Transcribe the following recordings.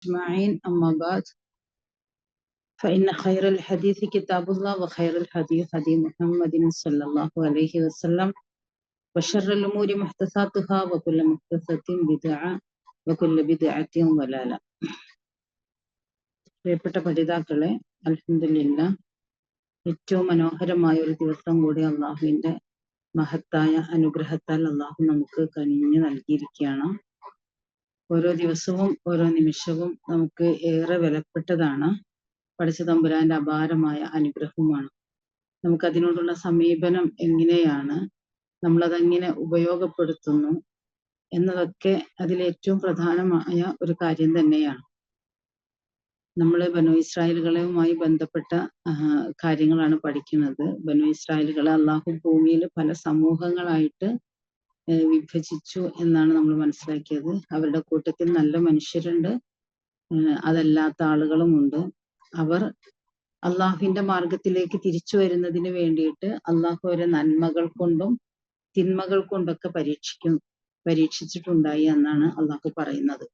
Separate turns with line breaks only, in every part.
أجمعين أما بعد فإن خير الحديث كتاب الله وخير الحديث هدي محمد صلى الله عليه وسلم وشر الأمور محدثاتها وكل محدثة بدعة وكل بدعة ضلالة. പ്രിയപ്പെട്ട പഠിതാക്കളെ, അൽഹംദുലില്ലാഹ് ഏറ്റവും മനോഹരമായ ഒരു ദിവസം കൂടി അള്ളാഹുവിന്റെ മഹത്തായ അനുഗ്രഹത്താൽ അള്ളാഹു നമുക്ക് കനിഞ്ഞു നൽകിയിരിക്കുകയാണ്. ഓരോ ദിവസവും ഓരോ നിമിഷവും നമുക്ക് ഏറെ വിലപ്പെട്ടതാണ്. പടച്ച തമ്പുരാന്റെ അപാരമായ അനുഗ്രഹവുമാണ്. നമുക്കതിനോടുള്ള സമീപനം എങ്ങനെയാണ്, നമ്മളതെങ്ങനെ ഉപയോഗപ്പെടുത്തുന്നു എന്നതൊക്കെ അതിലേറ്റവും പ്രധാനമായ ഒരു കാര്യം തന്നെയാണ്. നമ്മൾ ബനൂ ഇസ്രായേലുകളുമായി ബന്ധപ്പെട്ട കാര്യങ്ങളാണ് പഠിക്കുന്നത്. ബനൂ ഇസ്രായേലുകളെ അള്ളാഹു ഭൂമിയിൽ പല സമൂഹങ്ങളായിട്ട് വിഭജിച്ചു എന്നാണ് നമ്മൾ മനസ്സിലാക്കിയത്. അവരുടെ കൂട്ടത്തിൽ നല്ല മനുഷ്യരുണ്ട്, അതല്ലാത്ത ആളുകളുമുണ്ട്. അവർ അള്ളാഹുവിന്റെ മാർഗത്തിലേക്ക് തിരിച്ചു വരുന്നതിന് വേണ്ടിയിട്ട് അള്ളാഹു അവരെ നന്മകൾ കൊണ്ടും തിന്മകൾ കൊണ്ടൊക്കെ പരീക്ഷിച്ചിട്ടുണ്ടായി എന്നാണ് അള്ളാഹു പറയുന്നത്.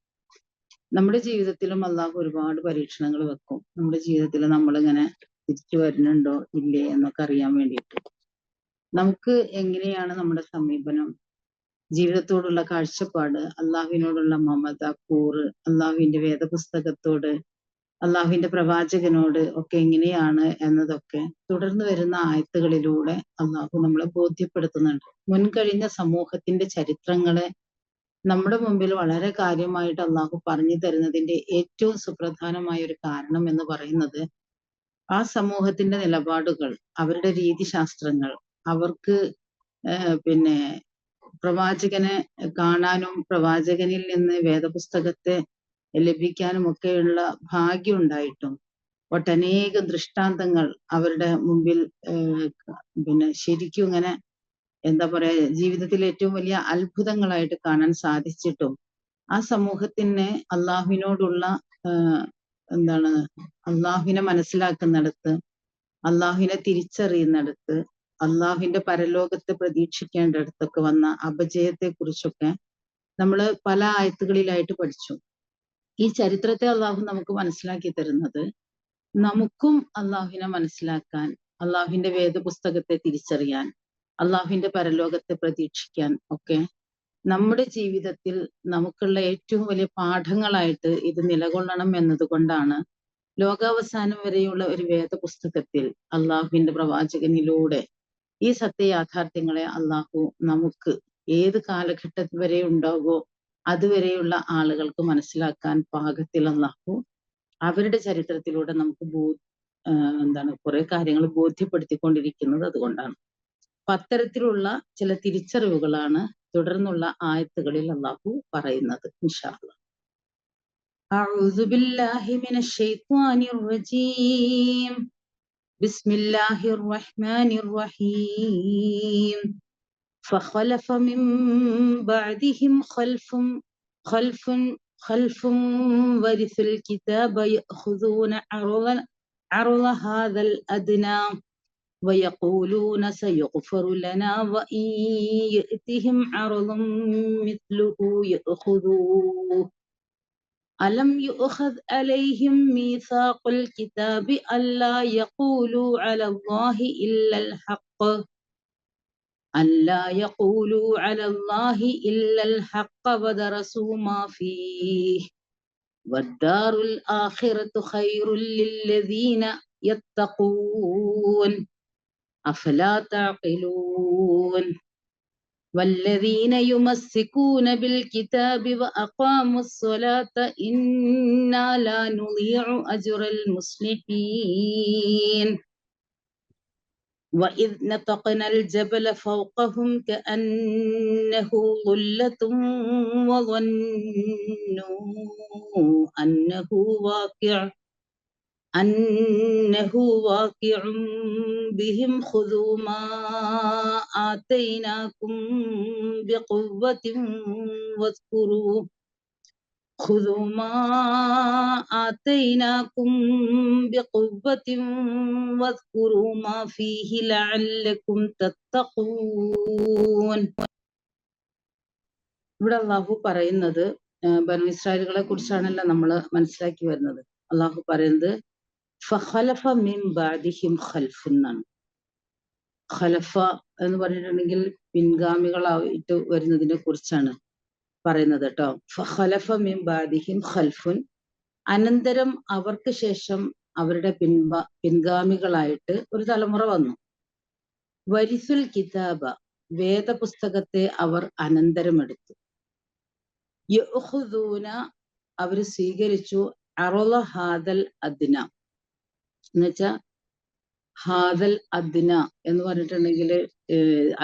നമ്മുടെ ജീവിതത്തിലും അള്ളാഹു ഒരുപാട് പരീക്ഷണങ്ങൾ വെക്കും. നമ്മുടെ ജീവിതത്തിൽ നമ്മളിങ്ങനെ തിരിച്ചു വരുന്നുണ്ടോ ഇല്ലേ എന്നൊക്കെ അറിയാൻ വേണ്ടിയിട്ട്. നമുക്ക് എങ്ങനെയാണ് നമ്മുടെ സമീപനം, ജീവിതത്തോടുള്ള കാഴ്ചപ്പാട്, അള്ളാഹുവിനോടുള്ള മമത, കൂറ്, അള്ളാഹുവിന്റെ വേദപുസ്തകത്തോട്, അള്ളാഹുവിന്റെ പ്രവാചകനോട് ഒക്കെ എങ്ങനെയാണ് എന്നതൊക്കെ തുടർന്ന് വരുന്ന ആയത്തുകളിലൂടെ അള്ളാഹു നമ്മളെ ബോധ്യപ്പെടുത്തുന്നുണ്ട്. മുൻകഴിഞ്ഞ സമൂഹത്തിന്റെ ചരിത്രങ്ങളെ നമ്മുടെ മുമ്പിൽ വളരെ കാര്യമായിട്ട് അള്ളാഹു പറഞ്ഞു തരുന്നതിന്റെ ഏറ്റവും സുപ്രധാനമായ ഒരു കാരണം എന്ന് പറയുന്നത് ആ സമൂഹത്തിന്റെ നിലപാടുകൾ, അവരുടെ രീതിശാസ്ത്രങ്ങൾ, അവർക്ക് പ്രവാചകനെ കാണാനും പ്രവാചകനിൽ നിന്ന് വേദപുസ്തകത്തെ ലഭിക്കാനും ഒക്കെയുള്ള ഭാഗ്യം ഉണ്ടായിട്ടും ഒട്ടനേകം ദൃഷ്ടാന്തങ്ങൾ അവരുടെ മുമ്പിൽ ശരിക്കും ഇങ്ങനെ എന്താ പറയാ, ജീവിതത്തിൽ ഏറ്റവും വലിയ അത്ഭുതങ്ങളായിട്ട് കാണാൻ സാധിച്ചിട്ടും ആ സമൂഹത്തിനെ അള്ളാഹുവിനോടുള്ള അള്ളാഹുവിനെ മനസ്സിലാക്കുന്നിടത്ത്, അള്ളാഹുവിനെ തിരിച്ചറിയുന്നിടത്ത്, അള്ളാഹുവിന്റെ പരലോകത്തെ പ്രതീക്ഷിക്കേണ്ടിടത്തൊക്കെ വന്ന അപജയത്തെ കുറിച്ചൊക്കെ നമ്മൾ പല ആയത്തുകളിലായിട്ട് പഠിച്ചു. ഈ ചരിത്രത്തെ അള്ളാഹു നമുക്ക് മനസ്സിലാക്കി തരുന്നത് നമുക്കും അള്ളാഹുവിനെ മനസ്സിലാക്കാൻ, അള്ളാഹുവിന്റെ വേദപുസ്തകത്തെ തിരിച്ചറിയാൻ, അള്ളാഹുവിന്റെ പരലോകത്തെ പ്രതീക്ഷിക്കാൻ ഒക്കെ നമ്മുടെ ജീവിതത്തിൽ നമുക്കുള്ള ഏറ്റവും വലിയ പാഠങ്ങളായിട്ട് ഇത് നിലകൊള്ളണം എന്നതുകൊണ്ടാണ് ലോകാവസാനം വരെയുള്ള ഒരു വേദപുസ്തകത്തിൽ അള്ളാഹുവിന്റെ പ്രവാചകനിലൂടെ ഈ സത്യയാഥാർത്ഥ്യങ്ങളെ അള്ളാഹു നമുക്ക് ഏത് കാലഘട്ടത്തിൽ വരെ ഉണ്ടാകുമോ അതുവരെയുള്ള ആളുകൾക്ക് മനസ്സിലാക്കാൻ പാകത്തിൽ അള്ളാഹു അവരുടെ ചരിത്രത്തിലൂടെ നമുക്ക് കുറെ കാര്യങ്ങൾ ബോധ്യപ്പെടുത്തിക്കൊണ്ടിരിക്കുന്നത്. അതുകൊണ്ടാണ് അത്തരത്തിലുള്ള ചില തിരിച്ചറിവുകളാണ് തുടർന്നുള്ള ആയത്തുകളിൽ അള്ളാഹു പറയുന്നത്. ഇൻഷാ അല്ലാഹ്. അഊദു ബില്ലാഹി മിനശ് ശൈത്വാനിർ റജീം. ബിസ്മില്ലാഹിർ റഹ്മാനിർ റഹീം. فخلف من بعدهم خلف ورثوا الكتاب يأخذون عرض هذا الأدنى ويقولون سيغفر لنا وإن يأتهم عرض مثله يأخذوه ألم يؤخذ عليهم ميثاق الكتاب ألا يقولوا على الله إلا الحق ودرسوا ما فيه والدار الآخرة خير للذين يتقون أفلا تعقلون والذين يمسكون بالكتاب وأقاموا الصلاة إنا لا نضيع أجر المصلحين وإذ نطقنا الجبل فوقهم كأنه ظلة وظنوا أنه واقع بهم خذوا ما آتيناكم بقوة واذكروا ما فيه لعلكم تتقون. ഇവിടെ അല്ലാഹു പറയുന്നത് ബനൂ ഇസ്രായേലുകളെ കുറിച്ചാണല്ലോ നമ്മൾ മനസ്സിലാക്കി വരുന്നത്. അള്ളാഹു പറയുന്നത് ഫഖലഫ മിൻ ബഅദിഹിം ഖൽഫുൻ എന്നാണ്. ഖലഫ എന്ന് പറഞ്ഞിട്ടുണ്ടെങ്കിൽ പിൻഗാമികളായിട്ട് വരുന്നതിനെ കുറിച്ചാണ് പറയുന്നത് കേട്ടോ. ഫഖലഫ മിൻ ബഅദിഹിം ഖൽഫുൻ, അനന്തരം അവർക്ക് ശേഷം അവരുടെ പിൻഗാമികളായിട്ട് ഒരു തലമുറ വന്നു. വരിസുൽ കിതാബ, വേദപുസ്തകത്തെ അവർ അനന്തരമെടുത്തു. യഖുദൂന, അവർ സ്വീകരിച്ചു. അറള ഹാദൽ അദ്ന, എന്നുവെച്ചാ ഹാദൽ അദ്ന എന്ന് പറഞ്ഞിട്ടുണ്ടെങ്കിൽ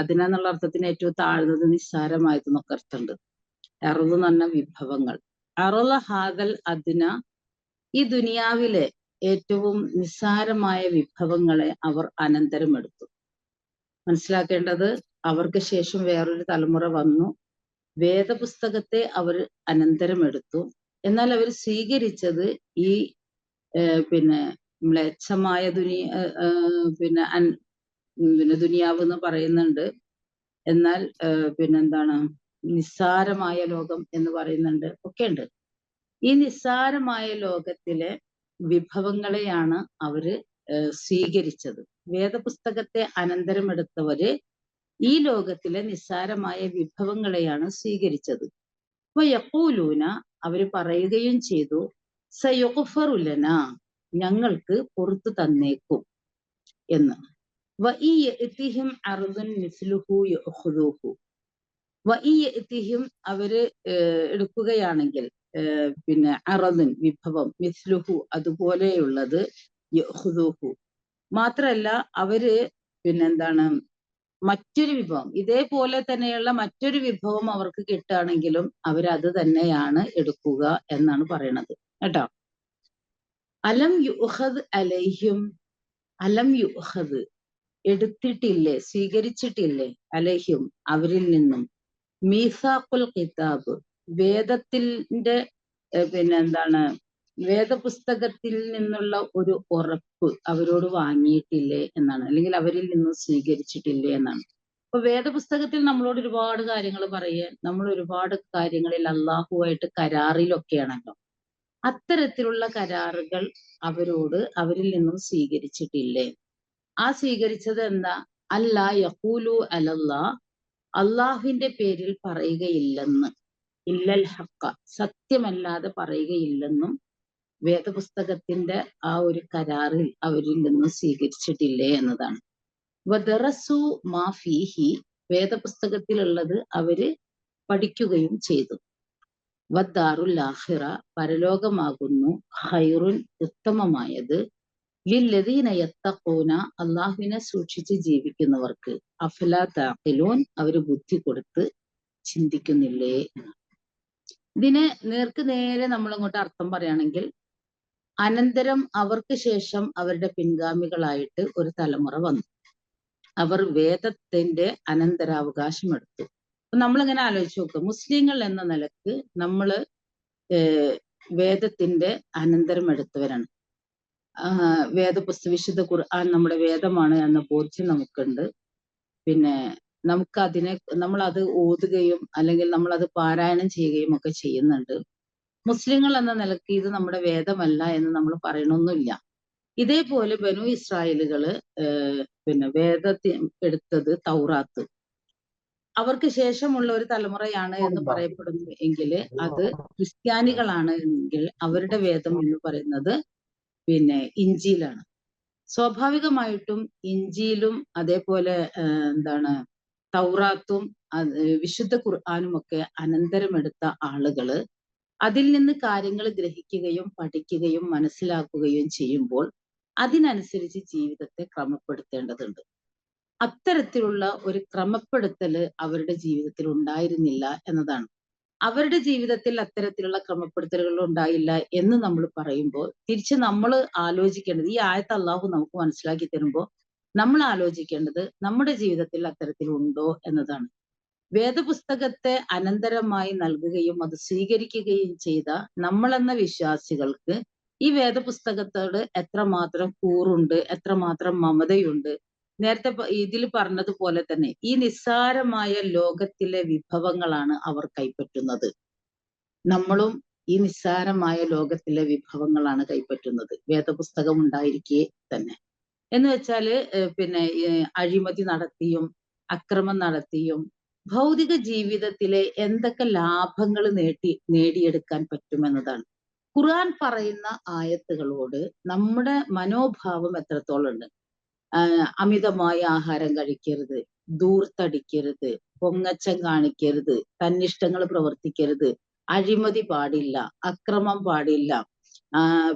അദ്ന എന്നുള്ള അർത്ഥത്തിന് ഏറ്റവും താഴ്ന്നത് നിസ്സാരമായത് എന്നൊക്കെ അർത്ഥമുണ്ട്. അറുള് എന്ന് പറഞ്ഞ വിഭവങ്ങൾ. അറള ഹാദൽ അദ്ന, ഈ ദുനിയാവിലെ ഏറ്റവും നിസ്സാരമായ വിഭവങ്ങളെ അവർ അനന്തരമെടുത്തു. മനസ്സിലാക്കേണ്ടത്, അവർക്ക് ശേഷം വേറൊരു തലമുറ വന്നു, വേദപുസ്തകത്തെ അവർ അനന്തരമെടുത്തു. എന്നാൽ അവർ സ്വീകരിച്ചത് ഈ പിന്നെ മ്ലേച്ഛമായ പിന്നെ ദുനിയാവ് എന്ന് പറയുന്നുണ്ട്. എന്നാൽ പിന്നെന്താണ് നിസ്സാരമായ ലോകം എന്ന് പറയുന്നുണ്ട്, ഒക്കെ ഉണ്ട്. ഈ നിസ്സാരമായ ലോകത്തിലെ വിഭവങ്ങളെയാണ് അവര് സ്വീകരിച്ചത്. വേദപുസ്തകത്തെ അനന്തരമെടുത്തവര് ഈ ലോകത്തിലെ നിസ്സാരമായ വിഭവങ്ങളെയാണ് സ്വീകരിച്ചത്. അപ്പൊ യഖൂലൂന, അവര് പറയുകയും ചെയ്തു, സയുഗ്ഫറു ലനാ, ഞങ്ങൾക്ക് പുറത്തു തന്നേക്കും എന്ന്. വഇയതിഹിം അർദുൻ മിസ്ലുഹു യഖുദൂഹു, വഇയതിഹിം, അവര് എടുക്കുകയാണെങ്കിൽ പിന്നെ അറദുൻ, വിഭവം, മിസ്ലുഹു, അതുപോലെയുള്ളത്, യഖുദൂഹു, മാത്രല്ല അവര് പിന്നെന്താണ് മറ്റൊരു വിഭവം, ഇതേപോലെ തന്നെയുള്ള മറ്റൊരു വിഭവം അവർക്ക് കിട്ടുകയാണെങ്കിലും അവരത് തന്നെയാണ് എടുക്കുക എന്നാണ് പറയണത് കേട്ടോ. അലം യുഖദ് അലൈഹിം, അലം യുഖദ്, എടുത്തിട്ടില്ലേ, സ്വീകരിച്ചിട്ടില്ലേ, അലൈഹിം, അവരിൽ നിന്നും, മീസാഖുൽ കിതാബ്, വേദത്തിന്റെ പിന്നെന്താണ് വേദപുസ്തകത്തിൽ നിന്നുള്ള ഒരു ഉറപ്പ് അവരോട് വാങ്ങിയിട്ടില്ലേ എന്നാണ്, അല്ലെങ്കിൽ അവരിൽ നിന്നും സ്വീകരിച്ചിട്ടില്ലേ എന്നാണ്. അപ്പൊ വേദപുസ്തകത്തിൽ നമ്മളോട് ഒരുപാട് കാര്യങ്ങൾ പറയാൻ, നമ്മൾ ഒരുപാട് കാര്യങ്ങളിൽ അള്ളാഹുവായിട്ട് കരാറിലൊക്കെയാണല്ലോ. അത്തരത്തിലുള്ള കരാറുകൾ അവരിൽ നിന്നും സ്വീകരിച്ചിട്ടില്ലേ? ആ സ്വീകരിച്ചത് എന്താ? അല്ലാ യഖൂലു അലല്ലാ, അള്ളാഹുവിന്റെ പേരിൽ പറയുകയില്ലെന്ന്, ഇല്ലൽ ഹഖ, സത്യമല്ലാതെ പറയുകയില്ലെന്നും വേദപുസ്തകത്തിന്റെ ആ ഒരു കരാറിൽ അവരിൽ നിന്ന് സ്വീകരിച്ചിട്ടില്ലേ എന്നതാണ്. വദറസു മാ ഫീഹി, വേദപുസ്തകത്തിലുള്ളത് അവര് പഠിക്കുകയും ചെയ്തു. വദ്ദാറുൽ ആഖിറ, പരലോകമാകുന്നു, ഖൈറുൻ, ഉത്തമമായത്, ലില്ലദീന യത്തഖൂന, അള്ളാഹുവിനെ സൂക്ഷിച്ച് ജീവിക്കുന്നവർക്ക്, അഫലാ തഅഖിലൂൻ, അവര് ബുദ്ധി കൊടുത്ത് ചിന്തിക്കുന്നില്ലേ. ഇതിനെ നേർക്ക് നേരെ നമ്മളങ്ങോട്ട് അർത്ഥം പറയുകയാണെങ്കിൽ, അനന്തരം അവർക്ക് ശേഷം അവരുടെ പിൻഗാമികളായിട്ട് ഒരു തലമുറ വന്നു, അവർ വേദത്തിന്റെ അനന്തരാവകാശം എടുത്തു. അപ്പൊ നമ്മളിങ്ങനെ ആലോചിച്ച് നോക്കുക, മുസ്ലിങ്ങൾ എന്ന നിലക്ക് നമ്മള് വേദത്തിന്റെ അനന്തരം എടുത്തവരാണ്. വിശുദ്ധ ഖുർആൻ നമ്മുടെ വേദമാണ് എന്ന ബോധ്യം നമുക്കുണ്ട്. പിന്നെ നമ്മൾ അത് ഓതുകയും അല്ലെങ്കിൽ നമ്മൾ അത് പാരായണം ചെയ്യുകയും ഒക്കെ ചെയ്യുന്നുണ്ട്. മുസ്ലിങ്ങൾ എന്ന നിലയ്ക്ക് ഇത് നമ്മുടെ വേദമല്ല എന്ന് നമ്മൾ പറയണമൊന്നുമില്ല. ഇതേപോലെ ബനു ഇസ്രായേലുകള് പിന്നെ വേദത്തിൽ എടുത്തത് തൗറാത്ത്, അവർക്ക് ശേഷമുള്ള ഒരു തലമുറയാണ് എന്ന് പറയപ്പെടുന്നു എങ്കിൽ അത് ക്രിസ്ത്യാനികളാണ് എങ്കിൽ അവരുടെ വേദം എന്ന് പറയുന്നത് പിന്നെ ഇഞ്ചീലാണ്. സ്വാഭാവികമായിട്ടും ഇഞ്ചീലും അതേപോലെ തൗറാത്തും വിശുദ്ധ ഖുർആനും ഒക്കെ അനന്തരമെടുത്ത ആളുകള് അതിൽ നിന്ന് കാര്യങ്ങൾ ഗ്രഹിക്കുകയും പഠിക്കുകയും മനസ്സിലാക്കുകയും ചെയ്യുമ്പോൾ അതിനനുസരിച്ച് ജീവിതത്തെ ക്രമപ്പെടുത്തേണ്ടതുണ്ട്. അത്തരത്തിലുള്ള ഒരു ക്രമപ്പെടുത്തല് അവരുടെ ജീവിതത്തിൽ ഉണ്ടായിരുന്നില്ല എന്നതാണ്. അവരുടെ ജീവിതത്തിൽ അത്തരത്തിലുള്ള ക്രമപ്പെടുത്തലുകൾ ഉണ്ടായില്ല എന്ന് നമ്മൾ പറയുമ്പോൾ തിരിച്ച് നമ്മൾ ആലോചിക്കേണ്ടത്, ഈ ആയത്ത് അള്ളാഹു നമുക്ക് മനസ്സിലാക്കി തരുമ്പോൾ നമ്മൾ ആലോചിക്കേണ്ടത് നമ്മുടെ ജീവിതത്തിൽ അത്തരത്തിൽ ഉണ്ടോ എന്നതാണ്. വേദപുസ്തകത്തെ അനന്തരമായി നൽകുകയും അത് സ്വീകരിക്കുകയും ചെയ്ത നമ്മളെന്ന വിശ്വാസികൾക്ക് ഈ വേദപുസ്തകത്തോട് എത്രമാത്രം കൂറുണ്ട്, എത്രമാത്രം മമതയുണ്ട്. നേരത്തെ ഇതിൽ പറഞ്ഞതുപോലെ തന്നെ ഈ നിസ്സാരമായ ലോകത്തിലെ വിഭവങ്ങളാണ് അവർ കൈപ്പറ്റുന്നത്. നമ്മളും ഈ നിസ്സാരമായ ലോകത്തിലെ വിഭവങ്ങളാണ് കൈപ്പറ്റുന്നത്, വേദപുസ്തകം ഉണ്ടായിരിക്കെ തന്നെ. എന്ന് വെച്ചാല് പിന്നെ അഴിമതി നടത്തിയും അക്രമം നടത്തിയും ഭൗതിക ജീവിതത്തിലെ എന്തൊക്കെ ലാഭങ്ങൾ നേടിയെടുക്കാൻ പറ്റുമെന്നതാണ്. ഖുർആൻ പറയുന്ന ആയത്തുകളോട് നമ്മുടെ മനോഭാവം എത്രത്തോളം ഉണ്ട്. അമിതമായ ആഹാരം കഴിക്കരുത്, ധൂർത്തടിക്കരുത്, പൊങ്ങച്ചം കാണിക്കരുത്, തന്നിഷ്ടങ്ങൾ പ്രവർത്തിക്കരുത്, അഴിമതി പാടില്ല, അക്രമം പാടില്ല,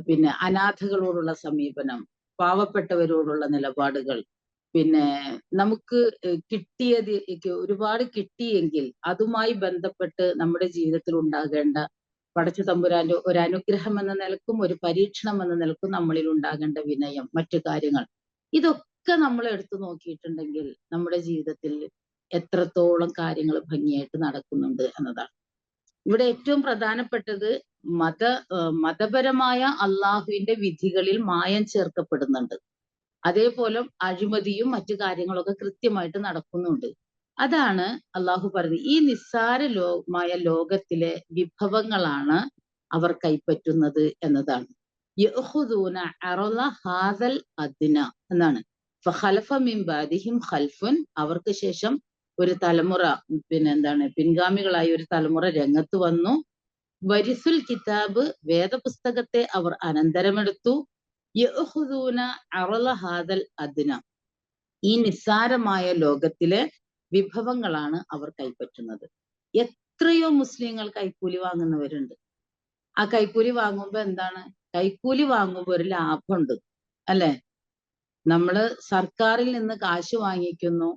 പിന്നെ അനാഥകളോടുള്ള സമീപനം, പാവപ്പെട്ടവരോടുള്ള നിലപാടുകൾ, പിന്നെ നമുക്ക് കിട്ടിയത് ഒരുപാട് കിട്ടിയെങ്കിൽ അതുമായി ബന്ധപ്പെട്ട് നമ്മുടെ ജീവിതത്തിൽ ഉണ്ടാകേണ്ട പടച്ച തമ്പുരാന്റെ ഒരു അനുഗ്രഹം എന്ന നിലക്കും ഒരു പരീക്ഷണം എന്ന നിലക്കും നമ്മളിൽ ഉണ്ടാകേണ്ട വിനയം, മറ്റു കാര്യങ്ങൾ, ഇതൊക്കെ നമ്മൾ എടുത്തു നോക്കിയിട്ടുണ്ടെങ്കിൽ നമ്മുടെ ജീവിതത്തിൽ എത്രത്തോളം കാര്യങ്ങൾ ഭംഗിയായിട്ട് നടക്കുന്നുണ്ട് എന്നതാണ്. ഇവിടെ ഏറ്റവും പ്രധാനപ്പെട്ടത് മതപരമായ അള്ളാഹുവിന്റെ വിധികളിൽ മായം ചേർക്കപ്പെടുന്നുണ്ട്. അതേപോലെ അഴിമതിയും മറ്റു കാര്യങ്ങളൊക്കെ കൃത്യമായിട്ട് നടക്കുന്നുണ്ട്. അതാണ് അള്ളാഹു പറയുന്നത്. ഈ നിസ്സാരമായ ലോകത്തിലെ വിഭവങ്ങളാണ് അവർ കൈപ്പറ്റുന്നത് എന്നതാണ്. യഅഖുദൂന അറള ഹാദൽ അദ്ന എന്നാണ്. ഫഖലഫ മിൻ ബാദിഹിം ഖൽഫുൻ, അവർക്ക് ശേഷം ഒരു തലമുറ, പിൻഗാമികളായ ഒരു തലമുറ രംഗത്ത് വന്നു. വരിസുൽ കിതാബ്, വേദപുസ്തകത്തെ അവർ അനന്തരമെടുത്തു. യഅഖുദൂന അറള ഹാദൽ അദ്ന, ഈ നിസ്സാരമായ ലോകത്തിലെ വിഭവങ്ങളാണ് അവർ കൈപ്പറ്റുന്നത്. എത്രയോ മുസ്ലിങ്ങൾ കൈക്കൂലി വാങ്ങുന്നവരുണ്ട്. ആ കൈക്കൂലി വാങ്ങുമ്പോ എന്താണ്? കൈക്കൂലി വാങ്ങുമ്പോ ഒരു ലാഭമുണ്ട്, അല്ലെ? നമ്മള് സർക്കാരിൽ നിന്ന് കാശ് വാങ്ങിക്കുന്നു,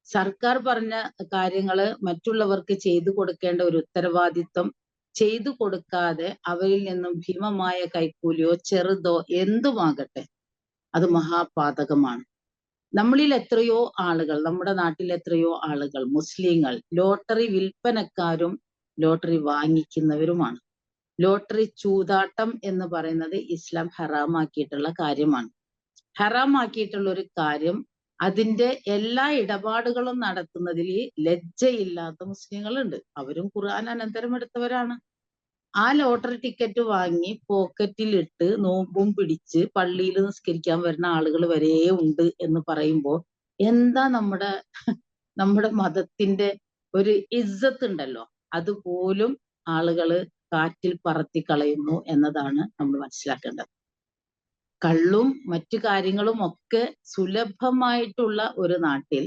സർക്കാർ പറഞ്ഞ കാര്യങ്ങള് മറ്റുള്ളവർക്ക് ചെയ്തു കൊടുക്കേണ്ട ഒരു ഉത്തരവാദിത്വം ചെയ്തു കൊടുക്കാതെ അവരിൽ നിന്നും ഭീമമായ കൈക്കൂലിയോ ചെറുതോ എന്തുമാകട്ടെ, അത് മഹാപാതകമാണ്. നമ്മളിൽ എത്രയോ ആളുകൾ, നമ്മുടെ നാട്ടിൽ എത്രയോ ആളുകൾ മുസ്ലിങ്ങൾ ലോട്ടറി വിൽപ്പനക്കാരും ലോട്ടറി വാങ്ങിക്കുന്നവരുമാണ്. ലോട്ടറി ചൂതാട്ടം എന്ന് പറയുന്നത് ഇസ്ലാം ഹറാമാക്കിയിട്ടുള്ള കാര്യമാണ്. ഹറാമാക്കിയിട്ടുള്ള ഒരു കാര്യം, അതിന്റെ എല്ലാ ഇടപാടുകളും നടത്തുന്നതിൽ ലജ്ജയില്ലാത്ത മുസ്ലിങ്ങളുണ്ട്. അവരും ഖുർആൻ അനന്തരം എടുത്തവരാണ്. ആ ലോട്ടറി ടിക്കറ്റ് വാങ്ങി പോക്കറ്റിലിട്ട് നോമ്പും പിടിച്ച് പള്ളിയിൽ നിസ്കരിക്കാൻ വരുന്ന ആളുകൾ വരെ ഉണ്ട് എന്ന് പറയുമ്പോൾ എന്താ നമ്മുടെ മതത്തിന്റെ ഒരു ഇസ്സത്ത് ഉണ്ടല്ലോ, അതുപോലും ആളുകള് കാറ്റിൽ പറത്തി കളയുന്നു എന്നതാണ് നമ്മൾ മനസ്സിലാക്കേണ്ടത്. കള്ളും മറ്റു കാര്യങ്ങളും ഒക്കെ സുലഭമായിട്ടുള്ള ഒരു നാട്ടിൽ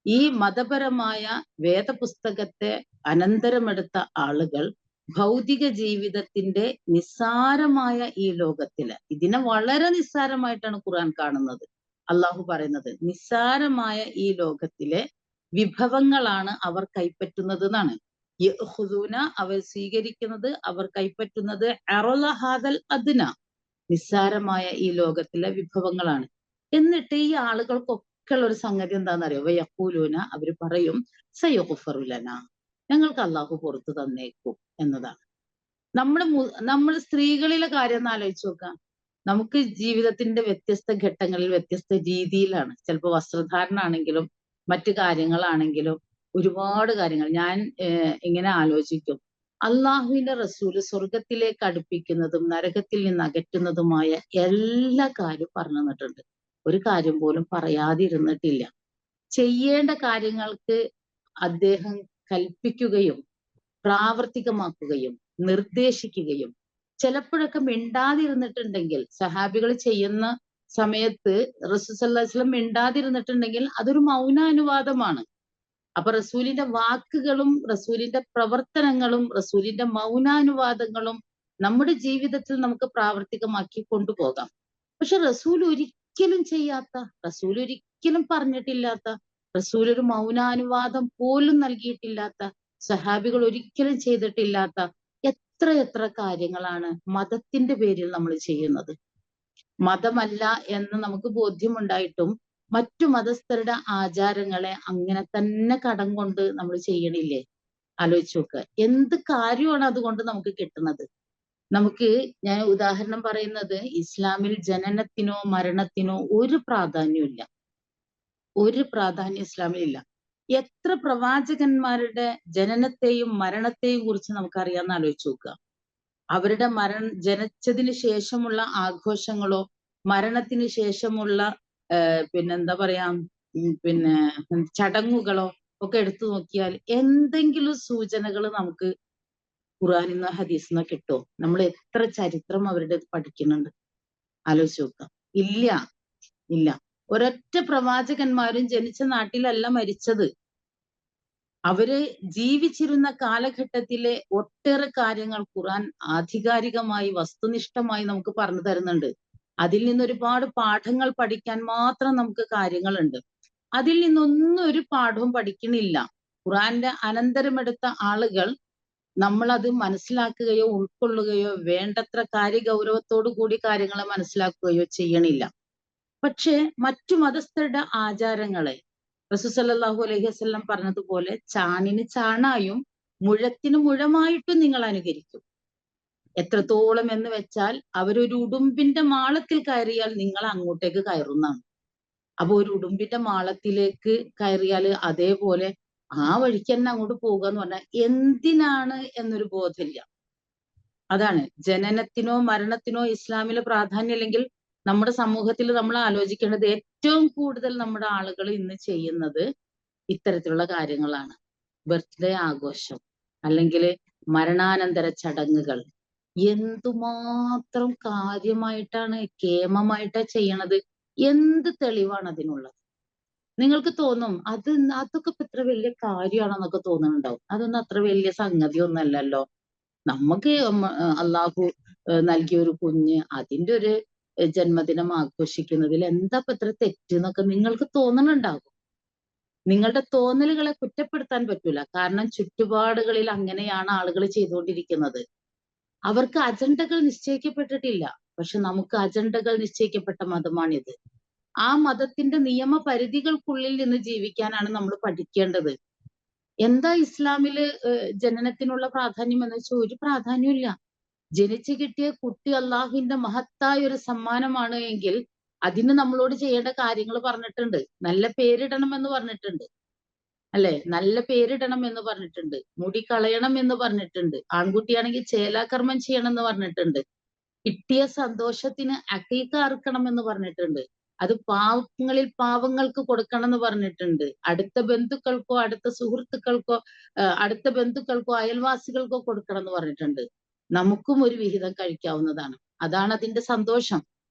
ഈ മതപരമായ വേദപുസ്തകത്തെ അനന്തരമെടുത്ത ആളുകൾ ഭൗതിക ജീവിതത്തിന്റെ നിസ്സാരമായ ഈ ലോകത്തില്, ഇതിനെ വളരെ നിസ്സാരമായിട്ടാണ് ഖുർആൻ കാണുന്നത്. അള്ളാഹു പറയുന്നത് നിസ്സാരമായ ഈ ലോകത്തിലെ വിഭവങ്ങളാണ് അവർ കൈപ്പറ്റുന്നത് എന്നാണ്. യഅഖുദൂന, അവർ സ്വീകരിക്കുന്നത്, അവർ കൈപ്പറ്റുന്നത് അറള ഹാദൽ അദ്ന, നിസ്സാരമായ ഈ ലോകത്തിലെ വിഭവങ്ങളാണ്. എന്നിട്ട് ഈ ആളുകൾക്കൊക്കെ ഉള്ള ഒരു സംഗതി എന്താണെന്നറിയോ? വയഖൂലൂന, അവര് പറയും സയഗ്ഫറു ലനാ, ഞങ്ങൾക്ക് അള്ളാഹു പുറത്തു തന്നേക്കും എന്നതാണ്. നമ്മൾ സ്ത്രീകളിലെ കാര്യം ഒന്ന് ആലോചിച്ച് നോക്കാം. നമുക്ക് ജീവിതത്തിന്റെ വ്യത്യസ്ത ഘട്ടങ്ങളിൽ വ്യത്യസ്ത രീതിയിലാണ്, ചിലപ്പോൾ വസ്ത്രധാരണ ആണെങ്കിലും മറ്റു കാര്യങ്ങളാണെങ്കിലും ഒരുപാട് കാര്യങ്ങൾ. ഞാൻ ഇങ്ങനെ ആലോചിക്കും, അള്ളാഹുവിന്റെ റസൂല് സ്വർഗത്തിലേക്ക് അടുപ്പിക്കുന്നതും നരകത്തിൽ നിന്ന് അകറ്റുന്നതുമായ എല്ലാ കാര്യവും പറഞ്ഞു തന്നിട്ടുണ്ട്. ഒരു കാര്യം പോലും പറയാതിരുന്നിട്ടില്ല. ചെയ്യേണ്ട കാര്യങ്ങൾക്ക് അദ്ദേഹം കൽപ്പിക്കുകയും പ്രാവർത്തികമാക്കുകയും നിർദ്ദേശിക്കുകയും ചിലപ്പോഴൊക്കെ മിണ്ടാതിരുന്നിട്ടുണ്ടെങ്കിൽ, സഹാബികൾ ചെയ്യുന്ന സമയത്ത് റസൂൽ സല്ലല്ലാഹു അലൈഹി വസല്ലം മിണ്ടാതിരുന്നിട്ടുണ്ടെങ്കിൽ അതൊരു മൗനാനുവാദമാണ്. അപ്പൊ റസൂലിന്റെ വാക്കുകളും റസൂലിന്റെ പ്രവർത്തനങ്ങളും റസൂലിന്റെ മൗനാനുവാദങ്ങളും നമ്മുടെ ജീവിതത്തിൽ നമുക്ക് പ്രാവർത്തികമാക്കി കൊണ്ടുപോകാം. പക്ഷെ റസൂൽ ഒരിക്കലും ചെയ്യാത്ത, റസൂൽ ഒരിക്കലും പറഞ്ഞിട്ടില്ലാത്ത, റസൂൽ ഒരു മൗനാനുവാദം പോലും നൽകിയിട്ടില്ലാത്ത, സഹാബികൾ ഒരിക്കലും ചെയ്തിട്ടില്ലാത്ത എത്ര കാര്യങ്ങളാണ് മതത്തിന്റെ പേരിൽ നമ്മൾ ചെയ്യുന്നത്. മതമല്ല എന്ന് നമുക്ക് ബോധ്യമുണ്ടായിട്ടും മറ്റു മതസ്ഥരുടെ ആചാരങ്ങളെ അങ്ങനെ തന്നെ കടം കൊണ്ട് നമ്മൾ ചെയ്യണില്ലേ? ആലോചിച്ച് നോക്കുക. എന്ത് കാര്യമാണ് അതുകൊണ്ട് നമുക്ക് കിട്ടുന്നത്? ഞാൻ ഉദാഹരണം പറയുന്നത്, ഇസ്ലാമിൽ ജനനത്തിനോ മരണത്തിനോ ഒരു പ്രാധാന്യമില്ല. ഒരു പ്രാധാന്യം ഇസ്ലാമിലില്ല. എത്ര പ്രവാചകന്മാരുടെ ജനനത്തെയും മരണത്തെയും കുറിച്ച് നമുക്കറിയാമെന്ന് ആലോചിച്ച് നോക്കുക. അവരുടെ ജനിച്ചതിന് ശേഷമുള്ള ആഘോഷങ്ങളോ മരണത്തിന് ശേഷമുള്ള പിന്നെന്താ പറയാ പിന്നെ ചടങ്ങുകളോ ഒക്കെ എടുത്തു നോക്കിയാൽ എന്തെങ്കിലും സൂചനകൾ നമുക്ക് ഖുർആനിൽ നിന്നോ ഹദീസിൽ നിന്നോ കിട്ടുമോ? നമ്മൾ എത്ര ചരിത്രം അവരുടെ പഠിക്കുന്നുണ്ട്, ആലോചിച്ച് നോക്കുക. ഇല്ല, ഇല്ല. ഒരൊറ്റ പ്രവാചകന്മാരും ജനിച്ച നാട്ടിലല്ല മരിച്ചത്. അവര് ജീവിച്ചിരുന്ന കാലഘട്ടത്തിലെ ഒട്ടേറെ കാര്യങ്ങൾ ഖുർആൻ ആധികാരികമായി വസ്തുനിഷ്ഠമായി നമുക്ക് പറഞ്ഞു തരുന്നുണ്ട്. അതിൽ നിന്ന് ഒരുപാട് പാഠങ്ങൾ പഠിക്കാൻ മാത്രം നമുക്ക് കാര്യങ്ങളുണ്ട്. അതിൽ നിന്നൊന്നും ഒരു പാഠവും പഠിക്കണില്ല. ഖുർആന്റെ അനന്തരമെടുത്ത ആളുകൾ നമ്മളത് മനസ്സിലാക്കുകയോ ഉൾക്കൊള്ളുകയോ വേണ്ടത്ര കാര്യഗൗരവത്തോടു കൂടി കാര്യങ്ങളെ മനസ്സിലാക്കുകയോ ചെയ്യണില്ല. പക്ഷേ മറ്റു മതസ്ഥരുടെ ആചാരങ്ങളെ റസൂൽ സല്ലല്ലാഹു അലൈഹി വസല്ലം പറഞ്ഞതുപോലെ ചാണിന് ചാണായും മുഴത്തിന് മുഴമായിട്ടും നിങ്ങൾ അനുകരിക്കും. എത്രത്തോളം എന്ന് വെച്ചാൽ അവരൊരു ഉടുമ്പിന്റെ മാളത്തിൽ കയറിയാൽ നിങ്ങൾ അങ്ങോട്ടേക്ക് കയറുന്നതാണ്. അപ്പൊ ഒരു ഉടുമ്പിന്റെ മാളത്തിലേക്ക് കയറിയാൽ അതേപോലെ ആ വഴിക്ക് തന്നെ അങ്ങോട്ട് പോകുക എന്ന് പറഞ്ഞാൽ എന്തിനാണ് എന്നൊരു ബോധമില്ല. അതാണ് ജനനത്തിനോ മരണത്തിനോ ഇസ്ലാമിലെ പ്രാധാന്യം അല്ലെങ്കിൽ നമ്മുടെ സമൂഹത്തിൽ നമ്മൾ ആലോചിക്കേണ്ടത് ഏറ്റവും കൂടുതൽ നമ്മുടെ ആളുകൾ ഇന്ന് ചെയ്യുന്നത് ഇത്തരത്തിലുള്ള കാര്യങ്ങളാണ്. ബർത്ത്ഡേ ആഘോഷം അല്ലെങ്കിൽ മരണാനന്തര ചടങ്ങുകൾ എന്തുമാത്രം കാര്യമായിട്ടാണ് കേമമായിട്ടാണ് ചെയ്യണത്. എന്ത് തെളിവാണ് അതിനുള്ളത്? നിങ്ങൾക്ക് തോന്നും അതൊക്കെ ഇപ്പൊ ഇത്ര വലിയ കാര്യമാണെന്നൊക്കെ തോന്നുന്നുണ്ടാവും. അതൊന്നും അത്ര വലിയ സംഗതി അല്ലല്ലോ. നമുക്ക് അള്ളാഹു നൽകിയ ഒരു കുഞ്ഞ് അതിന്റെ ഒരു ജന്മദിനം ആഘോഷിക്കുന്നതിൽ എന്താ ഇപ്പൊ ഇത്ര തെറ്റ് എന്നൊക്കെ നിങ്ങൾക്ക് തോന്നുന്നുണ്ടാകും. നിങ്ങളുടെ തോന്നലുകളെ കുറ്റപ്പെടുത്താൻ പറ്റൂല. കാരണം ചുറ്റുപാടുകളിൽ അങ്ങനെയാണ് ആളുകൾ ചെയ്തുകൊണ്ടിരിക്കുന്നത്. അവർക്ക് അജണ്ടകൾ നിശ്ചയിക്കപ്പെട്ടിട്ടില്ല. പക്ഷെ നമുക്ക് അജണ്ടകൾ നിശ്ചയിക്കപ്പെട്ട മതമാണിത്. ആ മതത്തിന്റെ നിയമപരിധികൾക്കുള്ളിൽ നിന്ന് ജീവിക്കാനാണ് നമ്മൾ പഠിക്കേണ്ടത്. എന്താ ഇസ്ലാമില് ജനനത്തിനുള്ള പ്രാധാന്യം എന്ന് വെച്ചാൽ ഒരു പ്രാധാന്യമില്ല. ജനിച്ചു കിട്ടിയ കുട്ടി അള്ളാഹുവിന്റെ മഹത്തായ ഒരു സമ്മാനമാണ് എങ്കിൽ അതിന് നമ്മളോട് ചെയ്യേണ്ട കാര്യങ്ങൾ പറഞ്ഞിട്ടുണ്ട്. നല്ല പേരിടണം എന്ന് പറഞ്ഞിട്ടുണ്ട്, അല്ലെ? നല്ല പേരിടണം എന്ന് പറഞ്ഞിട്ടുണ്ട്. മുടി കളയണം എന്ന് പറഞ്ഞിട്ടുണ്ട്. ആൺകുട്ടിയാണെങ്കിൽ ചേലാകർമ്മം ചെയ്യണം എന്ന് പറഞ്ഞിട്ടുണ്ട്. കിട്ടിയ സന്തോഷത്തിന് അക്കീക്ക അറുക്കണം എന്ന് പറഞ്ഞിട്ടുണ്ട്. അത് പാവങ്ങളിൽ പാവങ്ങൾക്ക് കൊടുക്കണം എന്ന് പറഞ്ഞിട്ടുണ്ട്. അടുത്ത ബന്ധുക്കൾക്കോ അടുത്ത സുഹൃത്തുക്കൾക്കോ അടുത്ത ബന്ധുക്കൾക്കോ അയൽവാസികൾക്കോ കൊടുക്കണം എന്ന് പറഞ്ഞിട്ടുണ്ട്. നമുക്കും ഒരു വിഹിതം കഴിക്കാവുന്നതാണ്. അതാണ് അതിന്റെ സന്തോഷം.